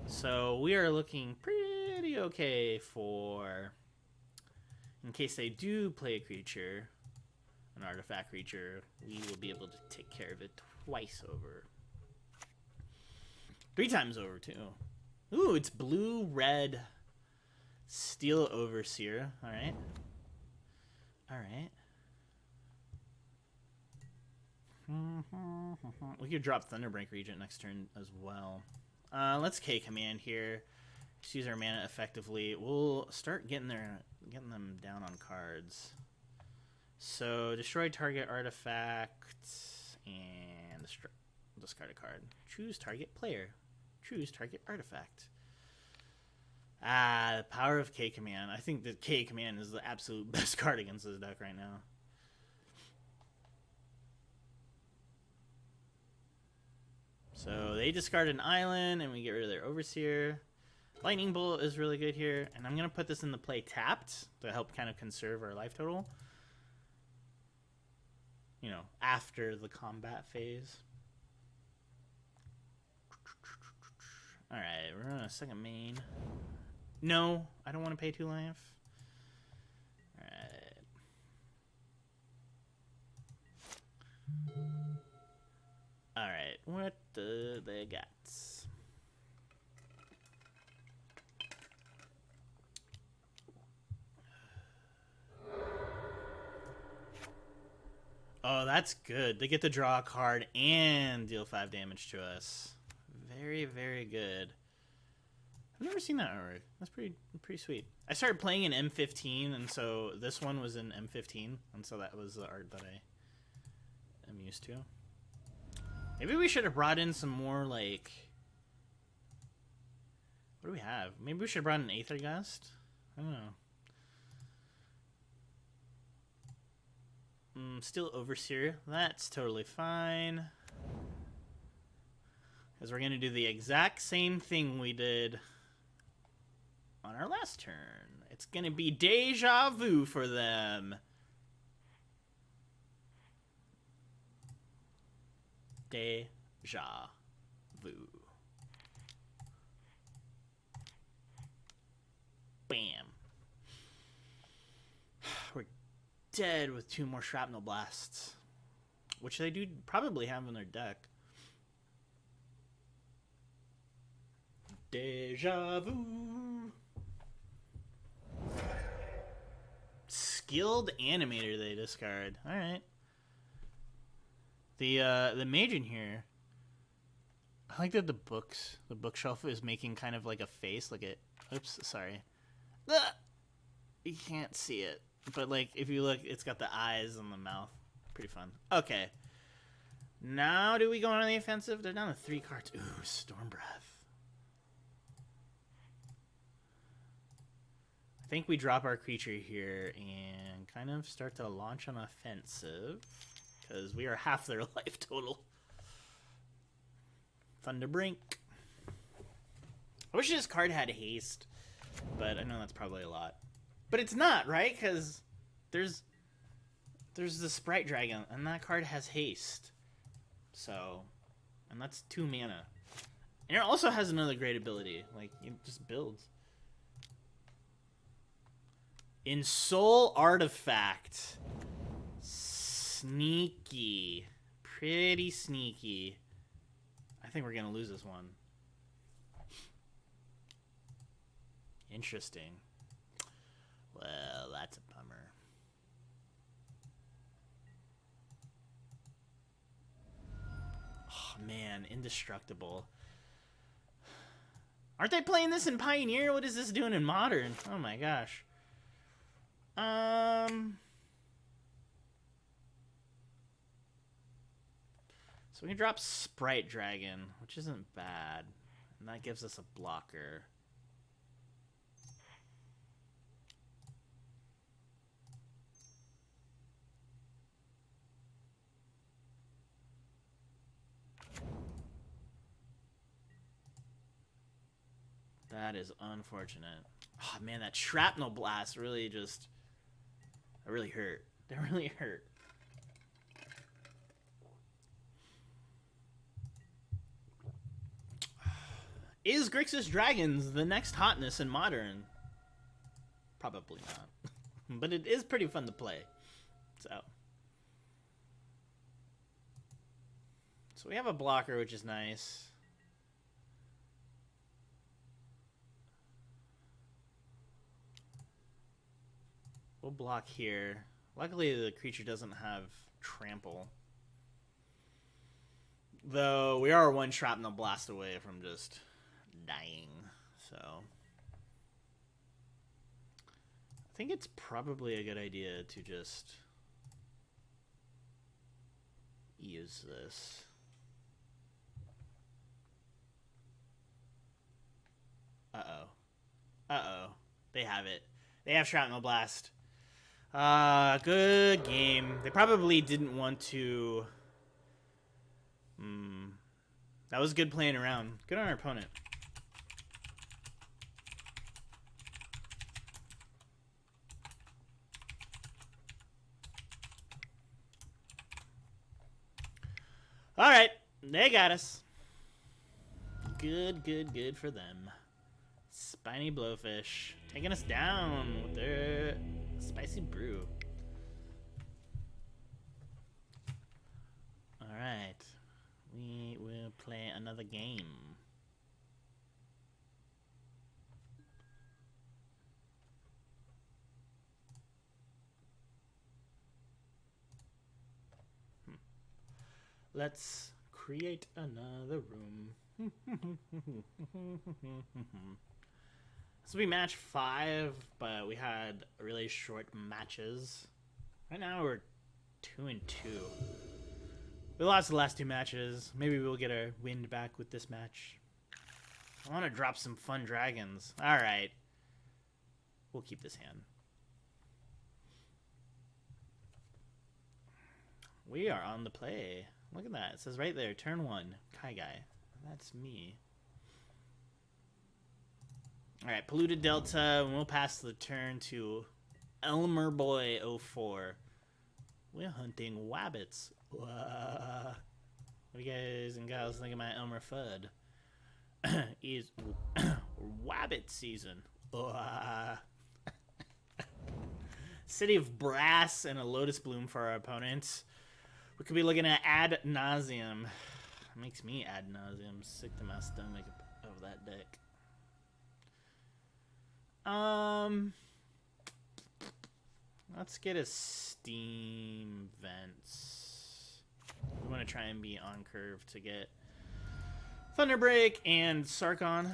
So we are looking pretty okay for... In case they do play a creature, an artifact creature, we will be able to take care of it twice over. 3 times over, too. Ooh, it's blue, red, Steel Overseer. Alright. Alright. We could drop Thunderbrink Regent next turn as well. Let's K command here. Just use our mana effectively. We'll start getting them down on cards. So destroy target artifact and discard a card. Choose target player. Choose target artifact. The power of K command. I think the K command is the absolute best card against this deck right now. So they discard an island and we get rid of their Overseer. Lightning Bolt is really good here, and I'm going to put this into play tapped to help kind of conserve our life total. You know, after the combat phase. Alright, we're on a second main. No, I don't want to pay 2 life. Alright. Alright, what do they got? Oh, that's good. They get to draw a card and deal 5 damage to us. Very, very good. I've never seen that artwork. That's pretty sweet. I started playing in M15, and so this one was in M15, and so that was the art that I am used to. Maybe we should have brought in some more, like... What do we have? Maybe we should have brought in Aether Gust? I don't know. Still Overseer. That's totally fine. Because we're going to do the exact same thing we did on our last turn. It's going to be Deja Vu for them. Deja Vu. Bam. We're dead with 2 more Shrapnel Blasts, which they do probably have in their deck. Deja Vu. Skilled Animator they discard. Alright. The mage in here, I like that the bookshelf is making kind of like a face, like it, oops, sorry. You can't see it, but like if you look, it's got the eyes and the mouth. Pretty fun. Okay. Now do we go on the offensive? They're down to 3 cards. Ooh, Storm Breath. I think we drop our creature here and kind of start to launch an offensive. Because we are half their life total. Thunderbrink. I wish this card had haste. But I know that's probably a lot. But it's not, right? Because there's the Sprite Dragon. And that card has haste. So. And that's 2 mana. And it also has another great ability. Like, it just builds. In Soul Artifact. Sneaky. Pretty sneaky. I think we're going to lose this one. Interesting. Well, that's a bummer. Oh, man, indestructible. Aren't they playing this in Pioneer? What is this doing in Modern? Oh my gosh. So we can drop Sprite Dragon, which isn't bad. And that gives us a blocker. That is unfortunate. Oh man, that Shrapnel Blast really just... That really hurt. That really hurt. Is Grixis Dragons the next hotness in Modern? Probably not. But it is pretty fun to play. So we have a blocker, which is nice. We'll block here. Luckily, the creature doesn't have trample. Though, we are one Shrapnel Blast away from just dying. So, I think it's probably a good idea to just use this. Uh-oh. Uh-oh. They have it. They have Shrapnel Blast. Good game. They probably didn't want to... That was good playing around. Good on our opponent. Alright. They got us. Good, good, good for them. Spiny Blowfish. Taking us down with their spicy brew. Alright. We will play another game. Let's create another room. This will be match 5, but we had really short matches. Right now we're 2-2. We lost the last 2 matches. Maybe we'll get our wind back with this match. I want to drop some fun dragons. Alright. We'll keep this hand. We are on the play. Look at that. It says right there, turn 1. Kai Guy. That's me. Alright, Polluted Delta, and we'll pass the turn to Elmer Boy 04. We're hunting wabbits. What do you guys and gals think of my Elmer Fudd? Is wabbit season. City of Brass and a Lotus Bloom for our opponents. We could be looking at Ad Nauseam. Makes me Ad Nauseam sick to my stomach of that deck. Let's get a Steam Vents. We want to try and be on curve to get Thunderbreak and Sarkon.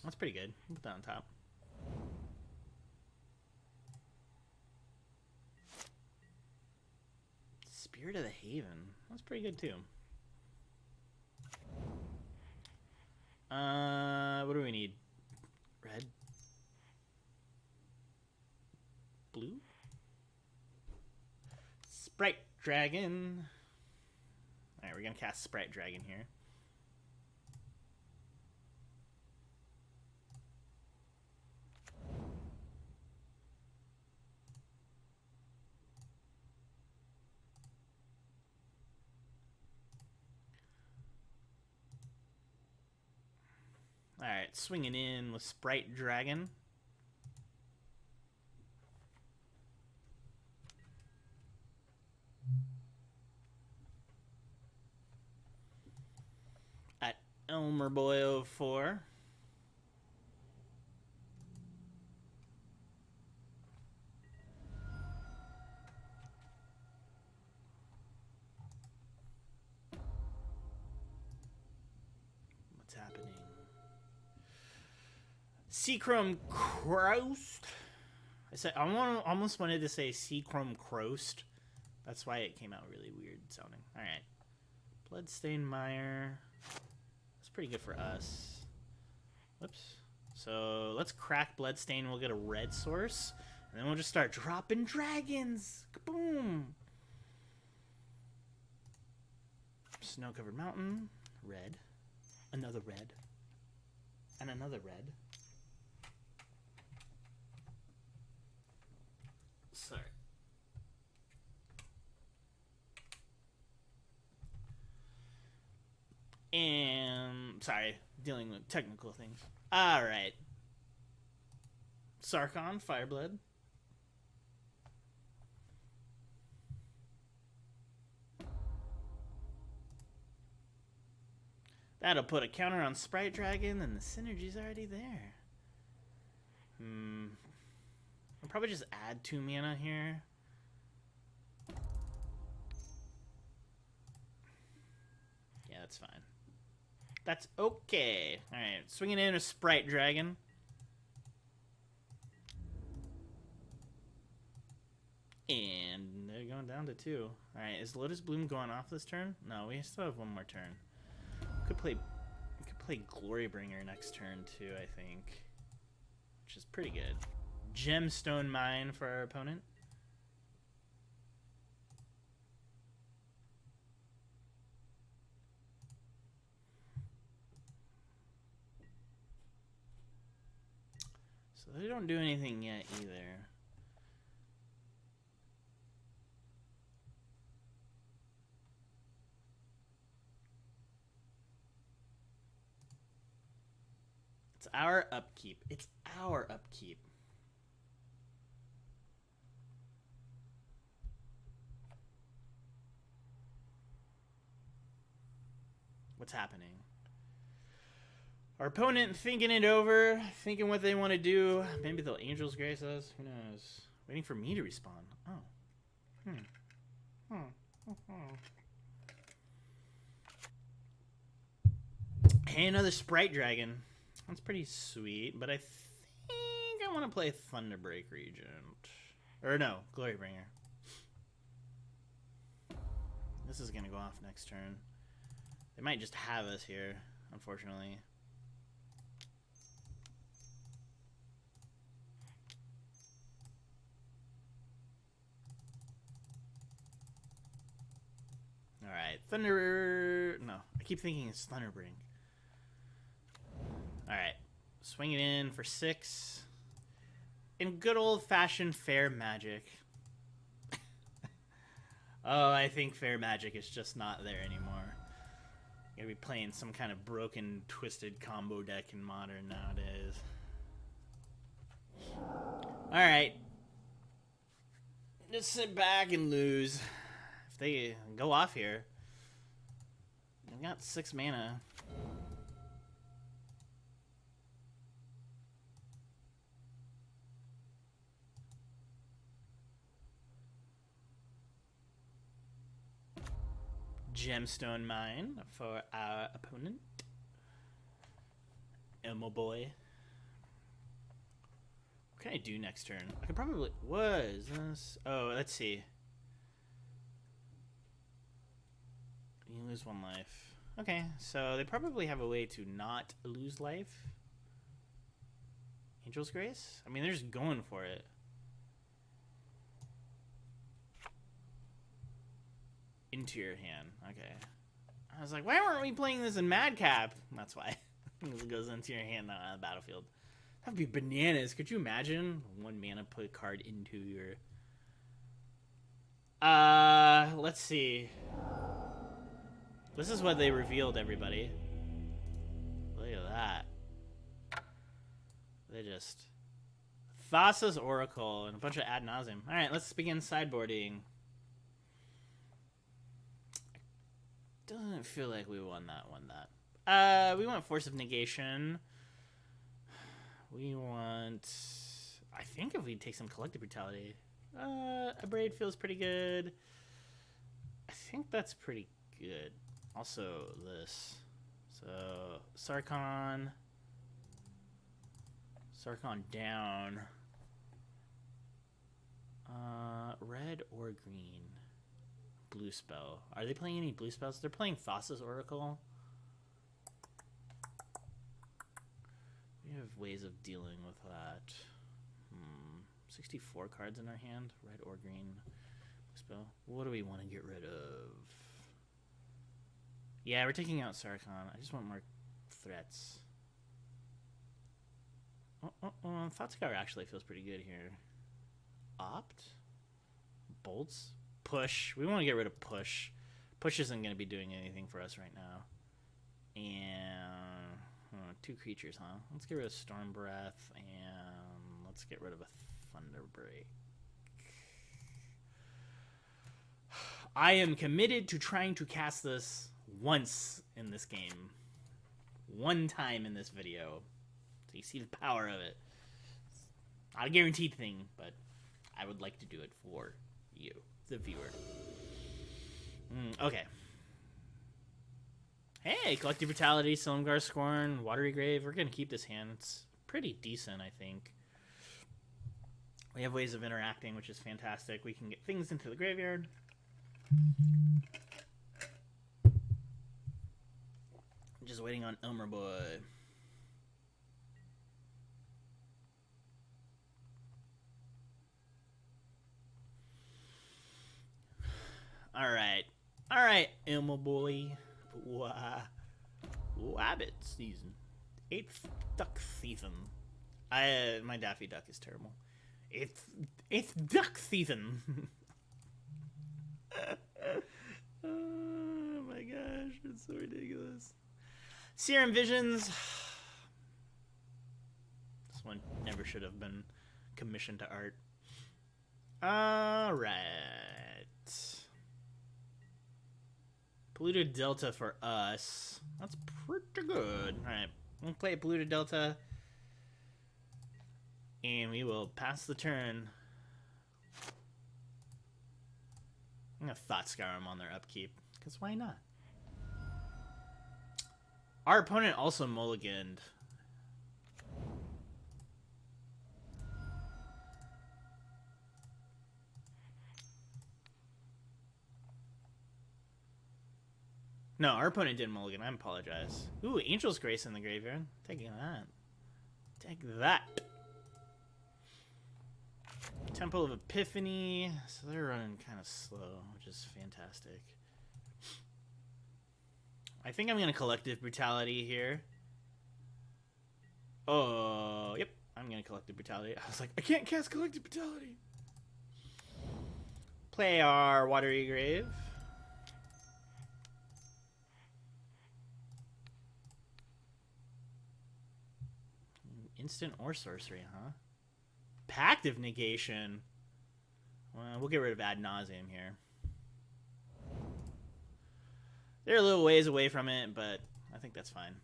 That's pretty good. Put that on top. Spirit of the Haven. That's pretty good too. What do we need? Red? Blue? Sprite Dragon. Alright, we're gonna cast Sprite Dragon here. Alright, swinging in with Sprite Dragon. At Elmer Boy 04. Seachrome Croast. Almost wanted to say Seachrome Croast. That's why it came out really weird sounding. All right. Bloodstained Mire. That's pretty good for us. Whoops. So let's crack Bloodstain. We'll get a red source. And then we'll just start dropping dragons. Kaboom. Snow-covered mountain. Red. Another red. And another red. Sorry. And sorry, dealing with technical things. All right. Sarkhan, Fireblood. That'll put a counter on Sprite Dragon, and the synergy's already there. I'll probably just add 2 mana here. Yeah, that's fine. That's okay. Alright, swinging in a Sprite Dragon. And they're going down to 2. Alright, is Lotus Bloom going off this turn? No, we still have 1 more turn. We could play Glorybringer next turn too, I think. Which is pretty good. Gemstone Mine for our opponent. So they don't do anything yet either. It's our upkeep. It's our upkeep. What's happening? Our opponent thinking it over, thinking what they want to do. Maybe they'll Angel's Grace us. Who knows? Waiting for me to respond. Oh. Hey, another Sprite Dragon. That's pretty sweet, but I think I want to play Thunderbreak Regent. Or no, Glorybringer. This is going to go off next turn. They might just have us here, unfortunately. Alright, Thunder... No, I keep thinking it's Thunderbrink. Alright, swing it in for 6. In good old-fashioned Fair Magic. Oh, I think Fair Magic is just not there anymore. Gonna be playing some kind of broken, twisted combo deck in Modern nowadays. Alright. Just sit back and lose. If they go off here, they've got 6 mana. Gemstone Mine for our opponent. Elmo Boy. What can I do next turn? I could probably... What is this? Oh, let's see. You lose 1 life. Okay, so they probably have a way to not lose life. Angel's Grace? I mean, they're just going for it. Into your hand. Okay. I was like, why weren't we playing this in Madcap? That's why. It goes into your hand, not on the battlefield. That'd be bananas. Could you imagine? 1 mana, put a card into your... let's see. This is what they revealed, everybody. Look at that. They just... Thassa's Oracle and a bunch of ad nauseum. Alright, let's begin sideboarding. Doesn't feel like we won that. We want Force of Negation. We want... I think if we take some Collective Brutality. A Braid feels pretty good. I think that's pretty good. Also, this. So, Sarkhan. Sarkon down. Red or green? Blue spell. Are they playing any blue spells? They're playing Thassa's Oracle. We have ways of dealing with that. 64 cards in our hand. Red or green spell. What do we want to get rid of? Yeah, we're taking out Sarkon. I just want more threats. Thoughtscour actually feels pretty good here. Opt? Bolts? Push. We want to get rid of push. Push isn't going to be doing anything for us right now. And 2 creatures, huh? Let's get rid of Storm Breath, and let's get rid of a Thunder Break. I am committed to trying to cast this once in this game. One time in this video. So you see the power of it. It's not a guaranteed thing, but I would like to do it for you, the viewer. Okay. Hey, Collective Brutality, Silumgar Scorn, Watery Grave. We're going to keep this hand. It's pretty decent, I think. We have ways of interacting, which is fantastic. We can get things into the graveyard. I'm just waiting on Elmer Boy. Alright, Elmer Boy. Rabbit season. 8th duck season. My Daffy Duck is terrible. It's duck season. Oh my gosh, it's so ridiculous. Serum Visions. This one never should have been commissioned to art. Alright. Polluted Delta for us. That's pretty good. Alright, we'll play Polluted Delta. And we will pass the turn. I'm going to Thought Scour them on their upkeep. Because why not? Our opponent also mulliganed. No, our opponent didn't mulligan. I apologize. Ooh, Angel's Grace in the graveyard. Taking that. Take that. Temple of Epiphany. So they're running kind of slow, which is fantastic. I think I'm going to Collective Brutality here. Oh, yep. I'm going to Collective Brutality. I was like, I can't cast Collective Brutality. Play our Watery Grave. Instant or sorcery, huh? Pact of Negation. Well, we'll get rid of Ad Nauseam here. They're a little ways away from it, but I think that's fine.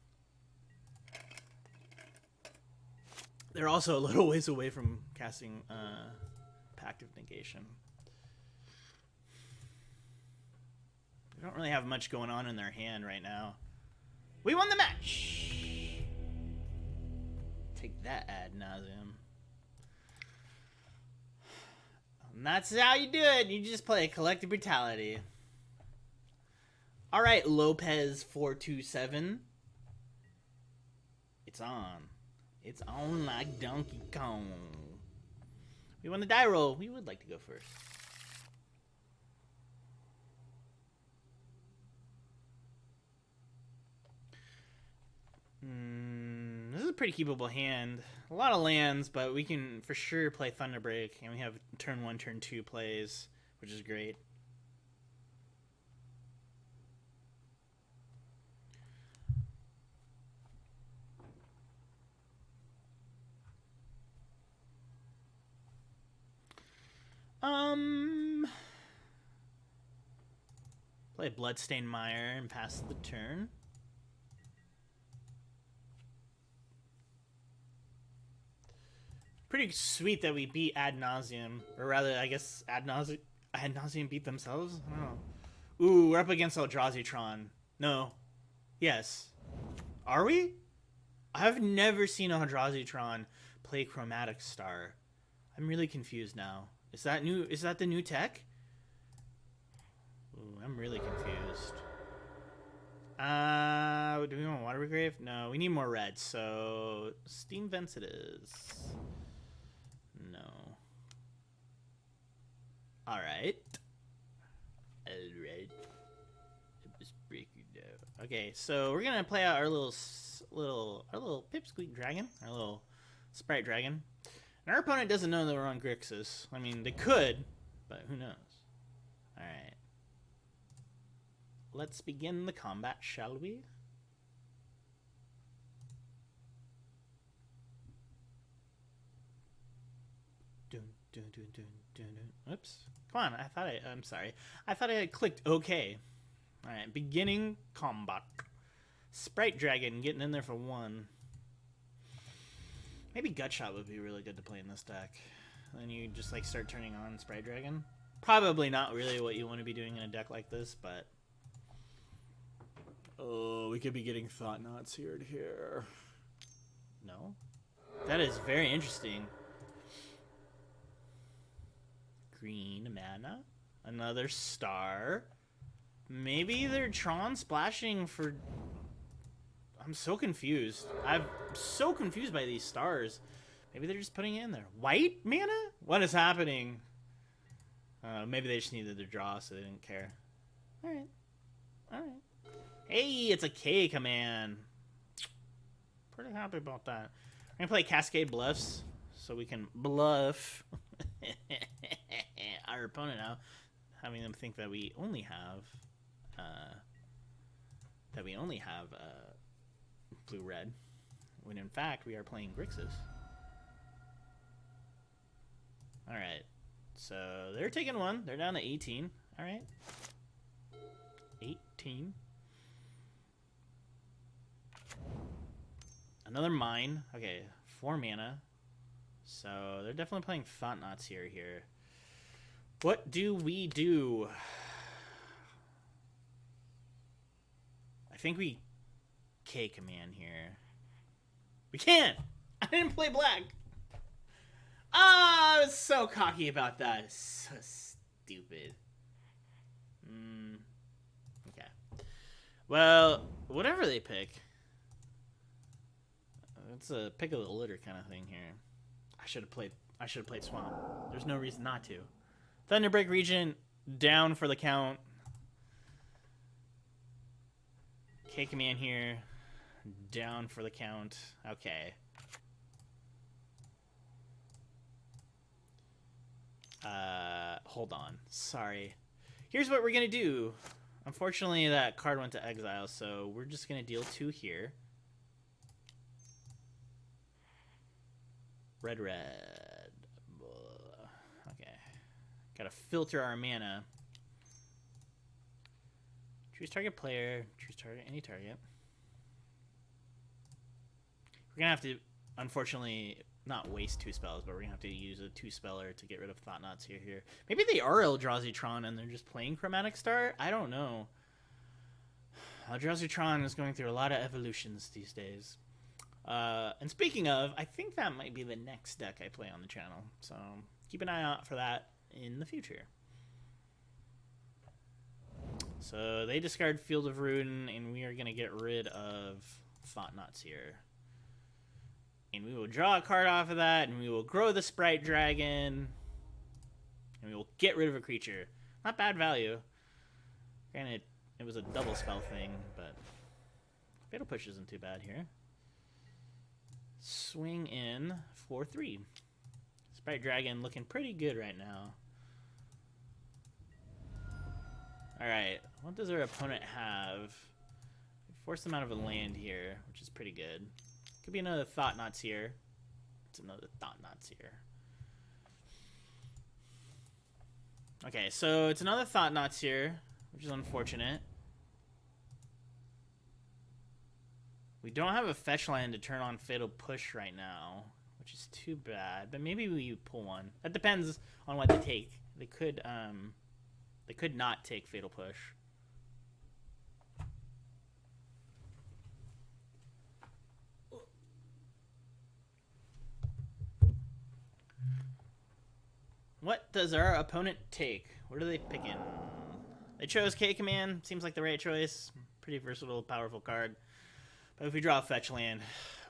They're also a little ways away from casting Pact of Negation. They don't really have much going on in their hand right now. We won the match! Take that, Ad Nauseam. And that's how you do it. You just play Collective Brutality. Alright, Lopez 427. It's on. It's on like Donkey Kong. We won the die roll. We would like to go first. This is a pretty keepable hand. A lot of lands, but we can for sure play Thunderbreak, and we have turn 1, turn 2 plays, which is great. Play Bloodstained Mire and pass the turn. Pretty sweet that we beat Ad Nauseam. Or rather, I guess Ad Nauseam beat themselves? I don't know. Ooh, we're up against Eldrazi Tron. No. Yes. Are we? I've never seen a Eldrazi play Chromatic Star. I'm really confused now. Is that new? Is that the new tech? Ooh, I'm really confused. Do we want Water Grave? No, we need more red. So Steam Vents it is. No. All right. All right. Okay, so we're gonna play out our little Pipsqueak dragon, our little sprite dragon. And our opponent doesn't know that we're on Grixis. I mean, they could, but who knows? All right. Let's begin the combat, shall we? Dun, dun, dun, dun, dun, dun. Oops. Come on, I'm sorry. I thought I had clicked OK. All right, beginning combat. Sprite Dragon getting in there for 1. Maybe Gutshot would be really good to play in this deck. And then you just like start turning on Sprite Dragon. Probably not really what you want to be doing in a deck like this, but... Oh, we could be getting Thought Knots here. No? That is very interesting. Green mana. Another star. Maybe they're Tron splashing for... I'm so confused. I'm so confused by these stars. Maybe they're just putting it in there. White mana? What is happening? Maybe they just needed to draw, so they didn't care. Alright. Alright. Hey, it's a K command. Pretty happy about that. We're going to play Cascade Bluffs, so we can bluff our opponent out, having them think that we only have... blue-red, when in fact we are playing Grixis. Alright, so they're taking 1. They're down to 18. Alright. 18. Another mine. Okay, 4 mana. So they're definitely playing Thought Knots here. What do we do? I think we K command here. We can't! I didn't play black! Ah, I was so cocky about that. So stupid. Okay. Well, whatever they pick. It's a pick of the litter kind of thing here. I should have played Swamp. There's no reason not to. Thunderbreak Regent down for the count. K command here. Down for the count. Okay. Hold on. Sorry. Here's what we're gonna do. Unfortunately, that card went to exile, so we're just gonna deal 2 here. Red. Okay. Gotta filter our mana. Choose target player. Choose target, any target. We're gonna have to, unfortunately, not waste 2 spells, but we're gonna have to use a 2-speller to get rid of Thought Knots here. Maybe they are Eldrazi Tron and they're just playing Chromatic Star? I don't know. Eldrazi Tron is going through a lot of evolutions these days. And speaking of, I think that might be the next deck I play on the channel. So keep an eye out for that in the future. So they discard Field of Ruin, and we are going to get rid of Thought Knots here. And we will draw a card off of that, and we will grow the Sprite Dragon, and we will get rid of a creature. Not bad value. Granted, it was a double spell thing, but Fatal Push isn't too bad here. Swing in for 3. Sprite Dragon looking pretty good right now. Alright, what does our opponent have? We force them out of a land here, which is pretty good. Could be another Thought Knots here. It's another Thought Knots here. Okay, so it's another Thought Knots here, which is unfortunate. We don't have a fetch land to turn on Fatal Push right now, which is too bad. But maybe we pull one. That depends on what they take. They could not take Fatal Push. What does our opponent take? What are they picking? They chose K Command. Seems like the right choice. Pretty versatile, powerful card. But if we draw a fetch land,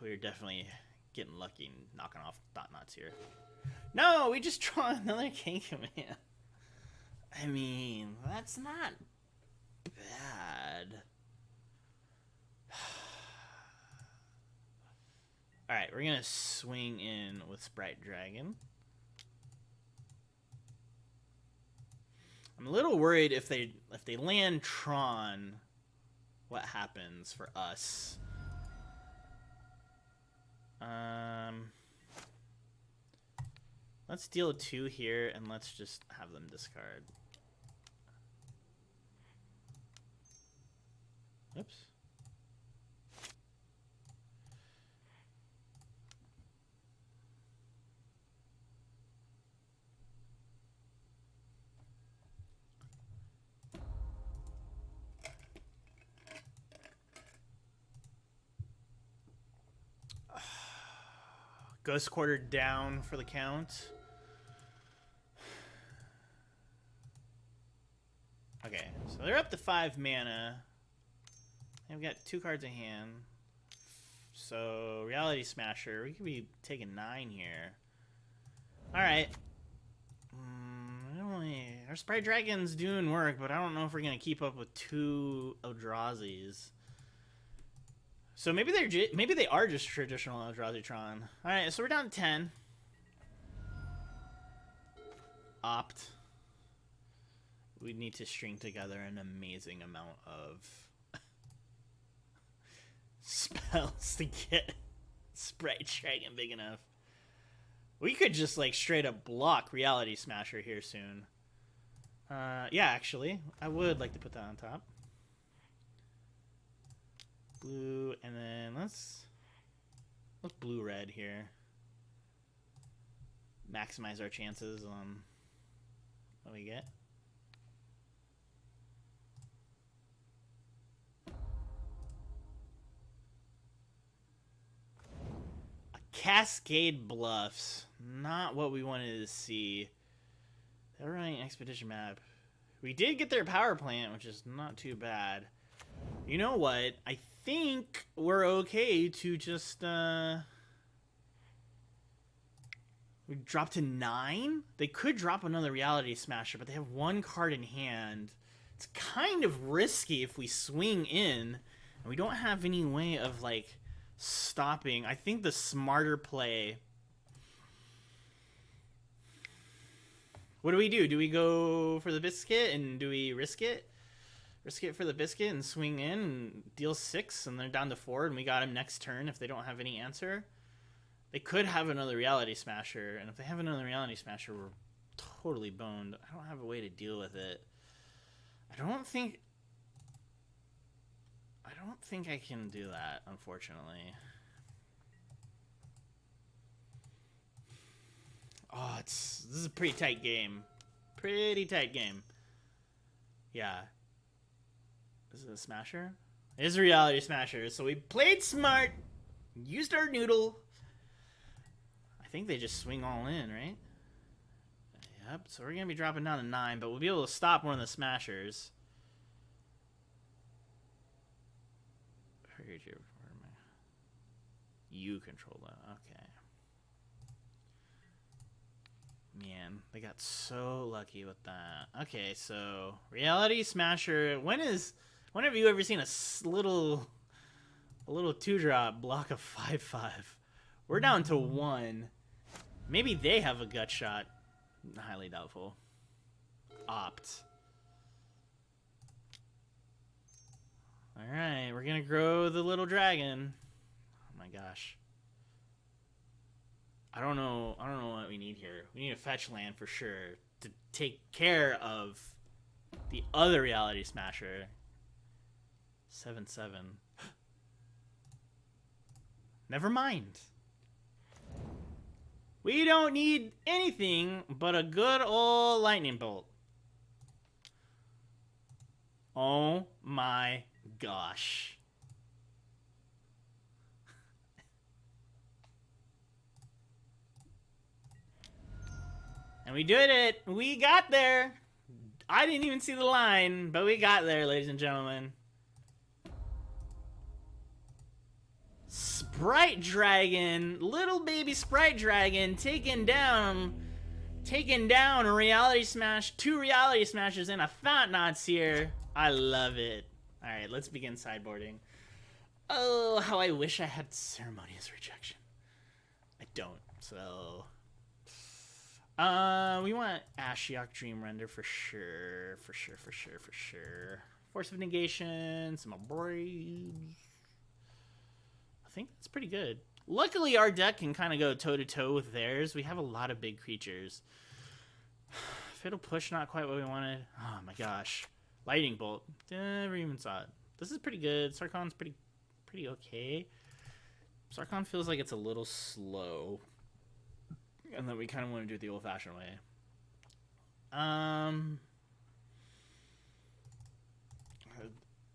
we're definitely getting lucky and knocking off thought knots here. No, we just draw another K Command. I mean, that's not bad. Alright, we're gonna swing in with Sprite Dragon. I'm a little worried if they land Tron, what happens for us? Let's deal 2 here and let's just have them discard. Oops. Ghost Quarter down for the count. Okay, so they're up to 5 mana. They've got 2 cards in hand. So, Reality Smasher. We could be taking 9 here. Alright. Our Sprite Dragon's doing work, but I don't know if we're going to keep up with 2 Eldrazi's. So maybe they are just traditional Eldrazi-tron. Alright, so we're down to 10. Opt. We need to string together an amazing amount of spells to get Sprite Dragon big enough. We could just like straight up block Reality Smasher here soon. Yeah, actually, I would like to put that on top. Blue, and then let's blue-red here. Maximize our chances on what we get. Cascade Bluffs. Not what we wanted to see. They're running Expedition map. We did get their power plant, which is not too bad. You know what? I think we're okay to just we drop to 9. They could drop another Reality Smasher, but they have 1 card in hand. It's kind of risky if we swing in and we don't have any way of like stopping. I think the smarter play. What do we do? Do we go for the biscuit and do we risk it? Risk it for the biscuit and swing in and deal 6 and they're down to 4 and we got him next turn if they don't have any answer. They could have another Reality Smasher, and if they have another Reality Smasher, we're totally boned. I don't have a way to deal with it. I don't think I can do that, unfortunately. Oh, this is a pretty tight game. Pretty tight game. Yeah. Is it a Smasher? It is a Reality Smasher. So we played smart, used our noodle. I think they just swing all in, right? Yep, so we're going to be dropping down to 9, but we'll be able to stop one of the Smashers. You control that. Okay. Man, they got so lucky with that. Okay, so Reality Smasher. When have you ever seen a little 2-drop block of 5/5? We're down to 1. Maybe they have a gut shot. Highly doubtful. Opt. Alright, we're gonna grow the little dragon. Oh my gosh. I don't know what we need here. We need a fetch land for sure to take care of the other Reality Smasher. 7/7. Never mind. We don't need anything but a good old lightning bolt. Oh my gosh. And we did it. We got there. I didn't even see the line, but we got there, ladies and gentlemen. Sprite Dragon, little baby Sprite Dragon, taking down a Reality Smash, 2 Reality Smashes, and a Fountainauts here. I love it. All right, let's begin sideboarding. Oh, how I wish I had Ceremonious Rejection. I don't, so... we want Ashiok Dream Render for sure. For sure. Force of Negation, some Abrades. I think that's pretty good. Luckily, our deck can kind of go toe-to-toe with theirs. We have a lot of big creatures. Fatal Push, not quite what we wanted. Oh my gosh. Lightning Bolt. Never even saw it. This is pretty good. Sarkon's pretty okay. Sarkon feels like it's a little slow. And that we kind of want to do it the old-fashioned way.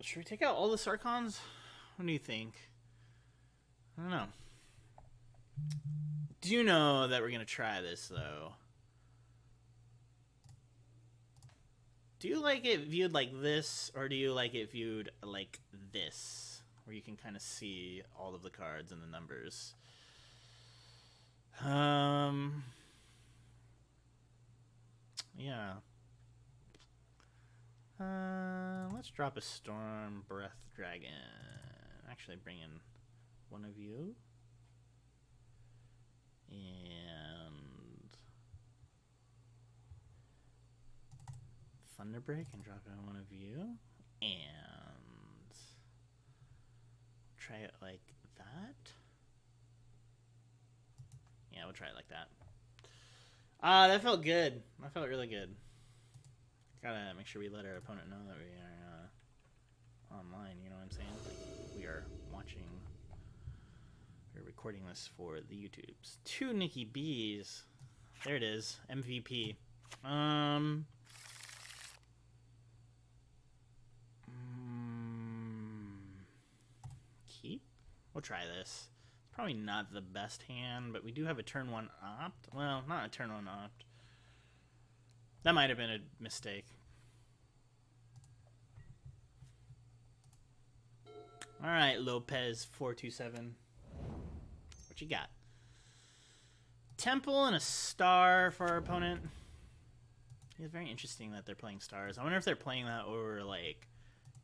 Should we take out all the Sarkons? What do you think? I don't know. Do you know that we're going to try this, though? Do you like it viewed like this, or do you like it viewed like this? Where you can kind of see all of the cards and the numbers. Yeah. Let's drop a Storm Breath Dragon. Actually, bring in one of you. And Thunderbreak and drop in one of you. And try it like that. Yeah, we'll try it like that. That felt good. That felt really good. Gotta make sure we let our opponent know that we are online, you know what I'm saying? Like, we are watching. We're recording this for the YouTubes. 2 Nikki B's. There it is. MVP. Keep? We'll try this. Probably not the best hand, but we do have a turn 1 opt. Well, not a turn 1 opt. That might have been a mistake. Alright, Lopez 427. What you got? Temple and a star for our opponent. It's very interesting that they're playing stars. I wonder if they're playing that over, like,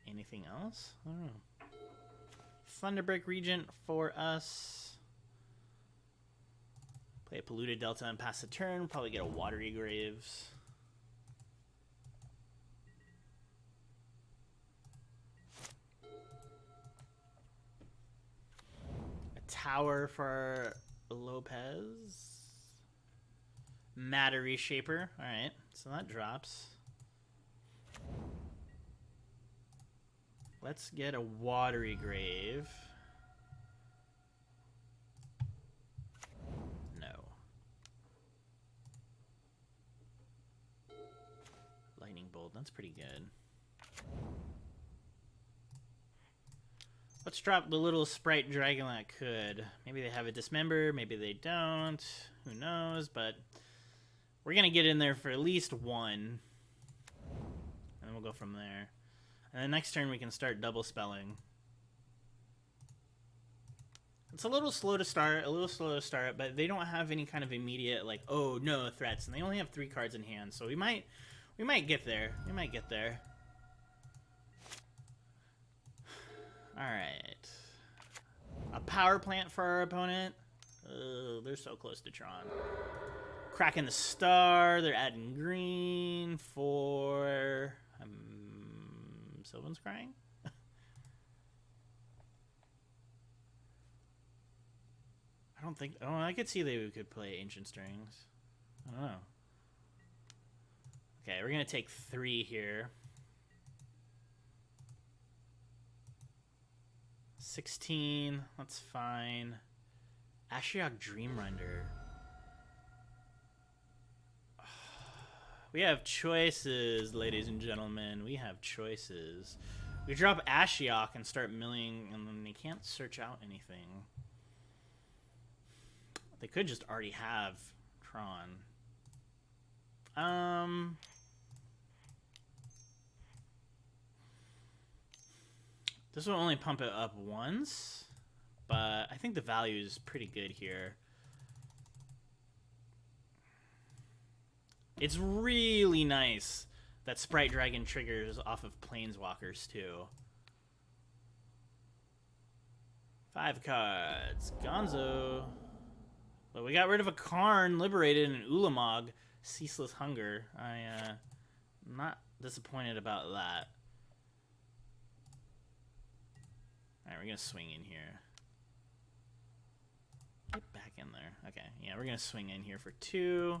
anything else? I don't know. Thunderbreak Regent for us. Play a Polluted Delta and pass the turn. Probably get a Watery Graves. A Tower for Lopez. Matter Reshaper. Alright, so that drops. Let's get a Watery Grave. No. Lightning Bolt, that's pretty good. Let's drop the little Sprite Dragon that could. Maybe they have a Dismember, maybe they don't. Who knows, but we're going to get in there for at least 1. And then we'll go from there. And then next turn we can start double spelling. It's a little slow to start, but they don't have any kind of immediate, like, oh no threats, and they only have 3 cards in hand, so we might get there. We might get there. Alright. A power plant for our opponent. Oh, they're so close to Tron. Cracking the star, they're adding green for Sylvan's Crying? I don't think... Oh, I could see they could play Ancient Strings. I don't know. Okay, we're going to take 3 here. 16, that's fine. Ashiok Dream Render. We have choices, ladies and gentlemen. We have choices. We drop Ashiok and start milling, and then they can't search out anything. They could just already have Tron. This will only pump it up once, but I think the value is pretty good here. It's really nice that Sprite Dragon triggers off of Planeswalkers, too. 5 cards. Gonzo. But we got rid of a Karn, liberated an Ulamog, Ceaseless Hunger. I'm not disappointed about that. Alright, we're going to swing in here. Get back in there. Okay, yeah, we're going to swing in here for 2.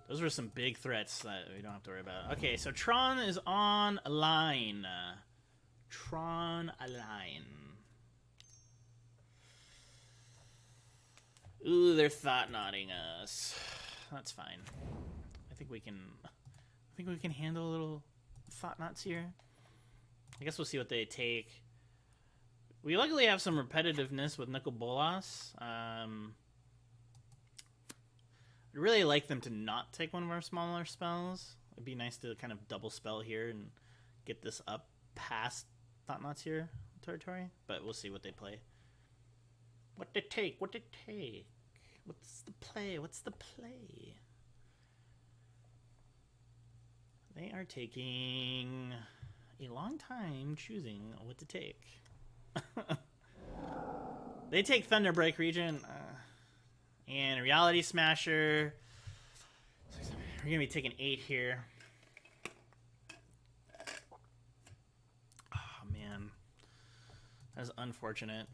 Those were some big threats that we don't have to worry about. Okay, so Tron is on a line. Tron a line. Ooh, they're thought nodding us. That's fine. I think we can handle a little thought knots here. I guess we'll see what they take. We luckily have some repetitiveness with Nicol Bolas. I'd really like them to not take one of our smaller spells. It'd be nice to kind of double spell here and get this up past Thought Knots here territory. But we'll see what they play. What they take? What they take? What's the play? What's the play? They are taking a long time choosing what to take. They take Thunderbreak Regent and Reality Smasher. We're gonna be taking 8 here. Oh man, that's unfortunate.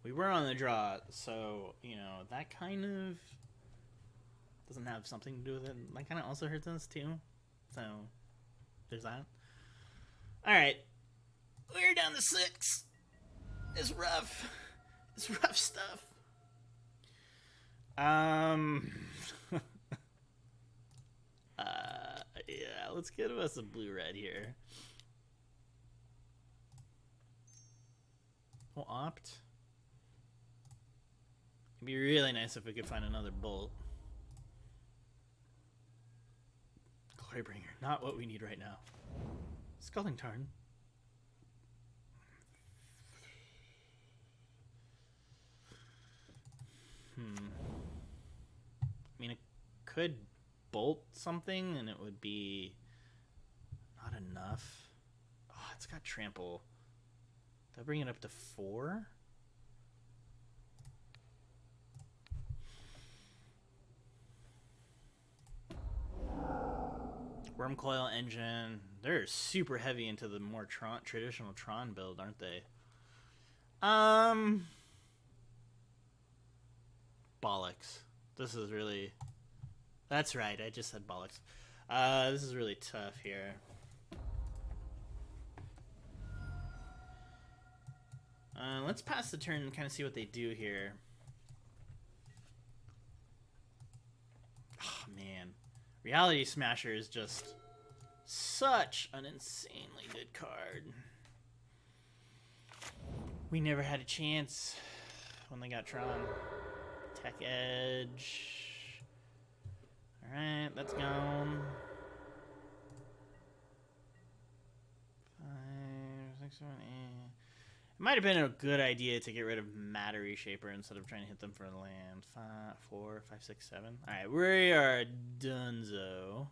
We were on the draw, so, you know, that kind of doesn't have something to do with it. That kind of also hurts us, too. So, there's that. Alright. We're down to 6. It's rough. It's rough stuff. Yeah, let's give us a blue-red here. We'll opt. It'd be really nice if we could find another bolt. Glorybringer, not what we need right now. Scalding Tarn. I mean, it could bolt something and it would be not enough. Oh, it's got trample. Did I bring it up to 4? Wormcoil Engine. They're super heavy into the more traditional Tron build, aren't they? Bollocks. This is really... That's right, I just said bollocks. This is really tough here. Let's pass the turn and kind of see what they do here. Oh, man. Reality Smasher is just such an insanely good card. We never had a chance when they got Tron. Tech Edge. Alright, that's gone. 5, 6, 7, 8. It might have been a good idea to get rid of Matter Reshaper instead of trying to hit them for the land. 5, 4, 5, 6, 7. Alright, we are donezo.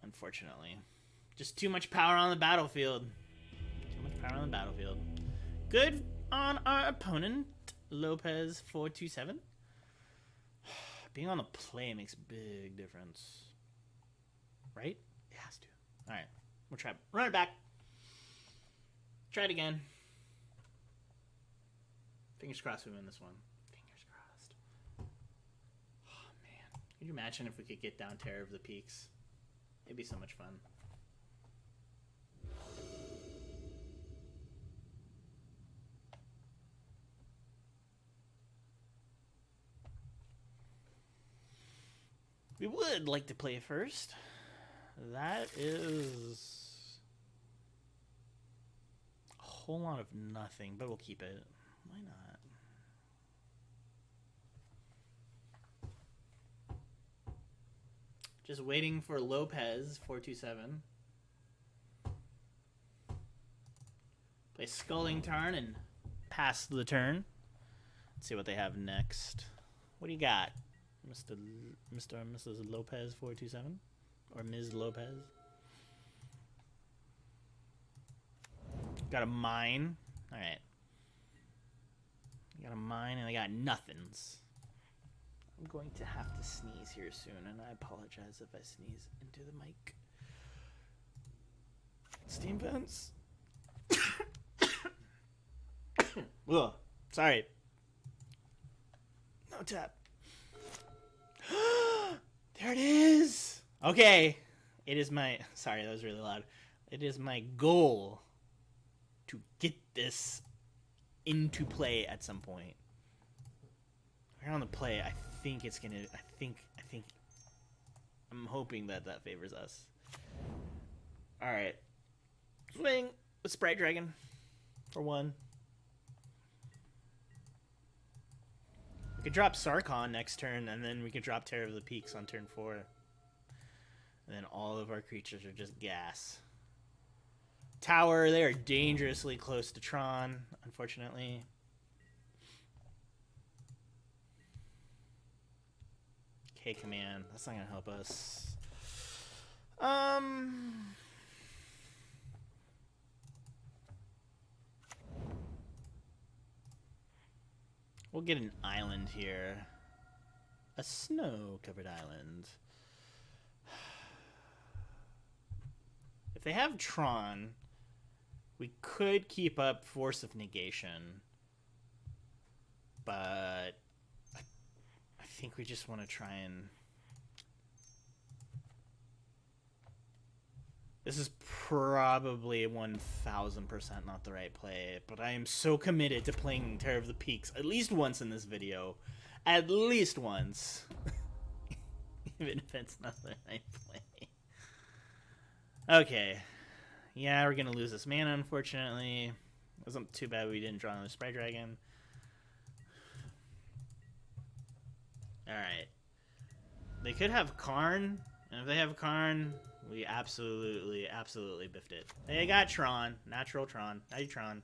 Unfortunately. Just too much power on the battlefield. Too much power on the battlefield. Good on our opponent, Lopez 427. Being on the play makes a big difference. Right? It has to. Alright, we'll try. Run it back. Try it again. Fingers crossed we win this one. Fingers crossed. Oh, man. Could you imagine if we could get down Terror of the Peaks? It'd be so much fun. we would like to play first. That is a whole lot of nothing, but we'll keep it. Why not? Just waiting for Lopez 427. Play Sculling Tarn and pass the turn. Let's see what they have next. What do you got, Mr. or Mrs. Lopez 427? Or Ms. Lopez? Got a mine. Alright. Got a mine and I got nothings. I'm going to have to sneeze here soon, and I apologize if I sneeze into the mic. Steam vents. Ugh. Sorry. No tap. There it is. Okay. It is my... Sorry, that was really loud. It is my goal to get this into play at some point. We're on the play. I think it's gonna... I think... I'm hoping that that favors us. Alright. Swing with Sprite Dragon for 1. We could drop Sarkhan next turn, and then we could drop Terror of the Peaks on turn 4. And then all of our creatures are just gas. Tower, they are dangerously close to Tron, unfortunately. K command, that's not gonna help us. We'll get an island here. A snow-covered island. If they have Tron, we could keep up Force of Negation. But I think we just want to try and... This is probably 1000% not the right play, but I am so committed to playing Terror of the Peaks at least once in this video. At least once. Even if it's not the right play. Okay. Yeah, we're going to lose this mana, unfortunately. It wasn't too bad we didn't draw another Sprite Dragon. Alright. They could have Karn, and if they have Karn... We absolutely biffed it. They got Tron. Natural Tron. Tron.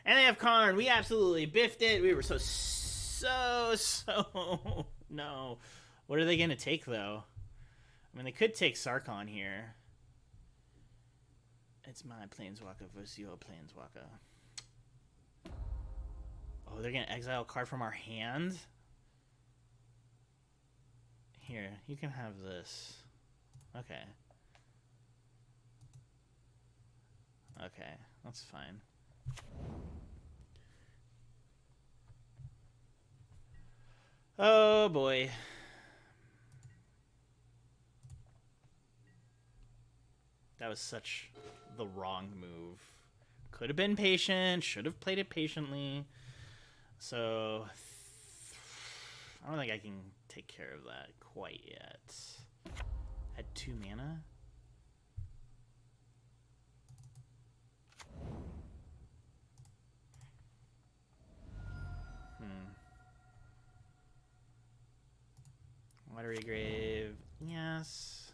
And they have Karn. We absolutely biffed it. We were so... No. What are they going to take, though? I mean, they could take Sarkhan here. It's my Planeswalker versus your Planeswalker. Oh, they're going to exile a card from our hand? Here, you can have this. Okay. Okay, that's fine. Oh boy. That was such the wrong move. Could have been patient, should have played it patiently. So, I don't think I can take care of that quite yet. Had 2 mana? Watery Grave, yes.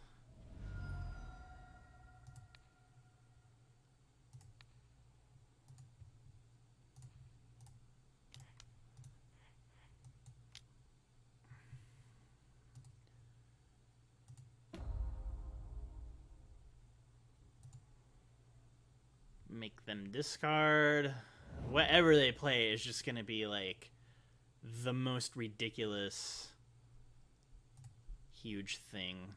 Make them discard. Whatever they play is just going to be like the most ridiculous... huge thing.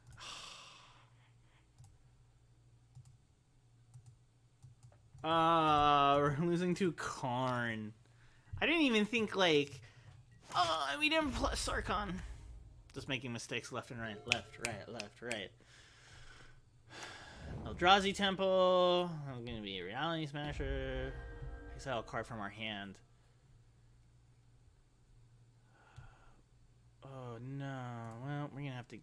We're losing to Karn. I didn't even think, like... we didn't play Sarkhan. Just making mistakes left and right. Left, right. Eldrazi Temple. I'm gonna be a Reality Smasher. Exile a card from our hand. Oh, no. Well, we're gonna have to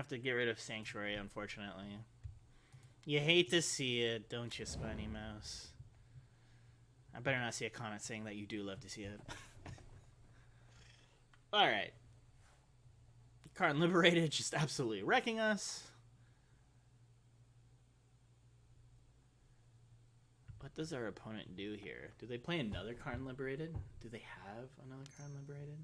have to get rid of Sanctuary, unfortunately. You hate to see it, don't you, Spiny Mouse? I better not see a comment saying that you do love to see it. Alright. Card Liberated, just absolutely wrecking us. What does our opponent do here? Do they play another card liberated? Do they have another card liberated?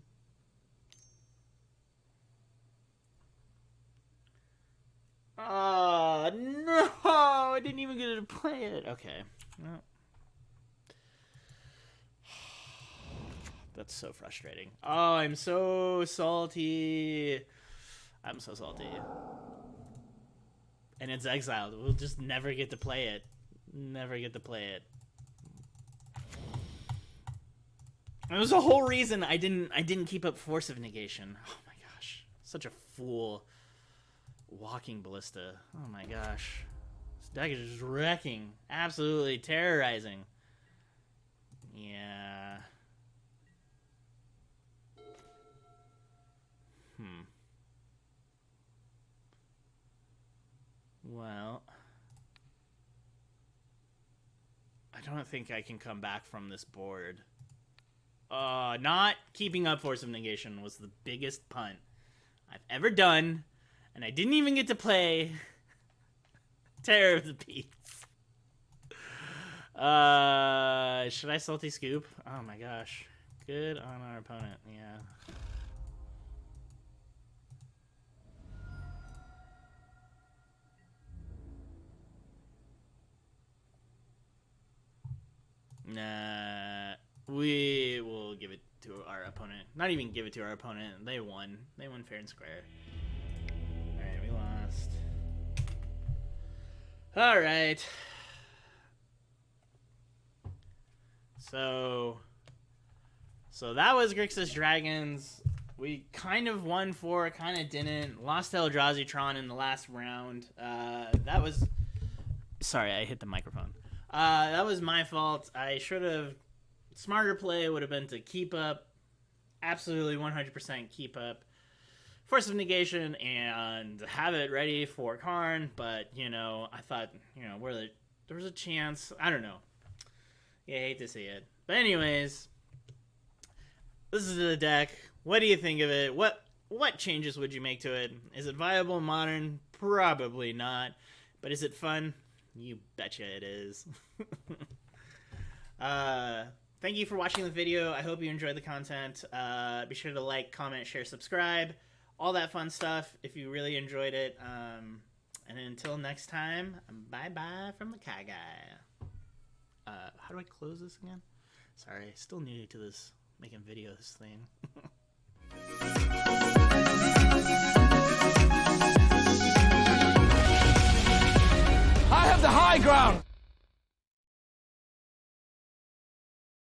Oh, no! I didn't even get to play it. Okay. Well, that's so frustrating. Oh, I'm so salty. I'm so salty. And it's exiled. We'll just never get to play it. Never get to play it. It was the whole reason I didn't keep up Force of Negation. Oh my gosh. Such a fool. Walking Ballista. Oh my gosh. This deck is just wrecking. Absolutely terrorizing. Yeah. Well, I don't think I can come back from this board. Not keeping up Force of Negation was the biggest punt I've ever done, and I didn't even get to play Terror of the Beats. Should I Salty Scoop? Oh my gosh. Good on our opponent, yeah. Nah, we will give it to our opponent. Not even give it to our opponent. They won. They won fair and square. Alright, we lost. Alright. So that was Grixis Dragons. We kind of won 4, kind of didn't. Lost Eldrazi Tron in the last round. That was... Sorry, I hit the microphone. That was my fault. I should have... Smarter play would have been to keep up. Absolutely 100% keep up Force of Negation and have it ready for Karn. But, you know, I thought, you know, there was a chance. I don't know. Yeah, I hate to see it. But anyways, this is the deck. What do you think of it? What changes would you make to it? Is it viable in Modern? Probably not. But is it fun? You betcha it is. Thank you for watching the video. I hope you enjoyed the content. Be sure to like, comment, share, subscribe. All that fun stuff if you really enjoyed it. And until next time, bye-bye from the Kai Guy. How do I close this again? Sorry, still new to this making videos thing. I have the high ground!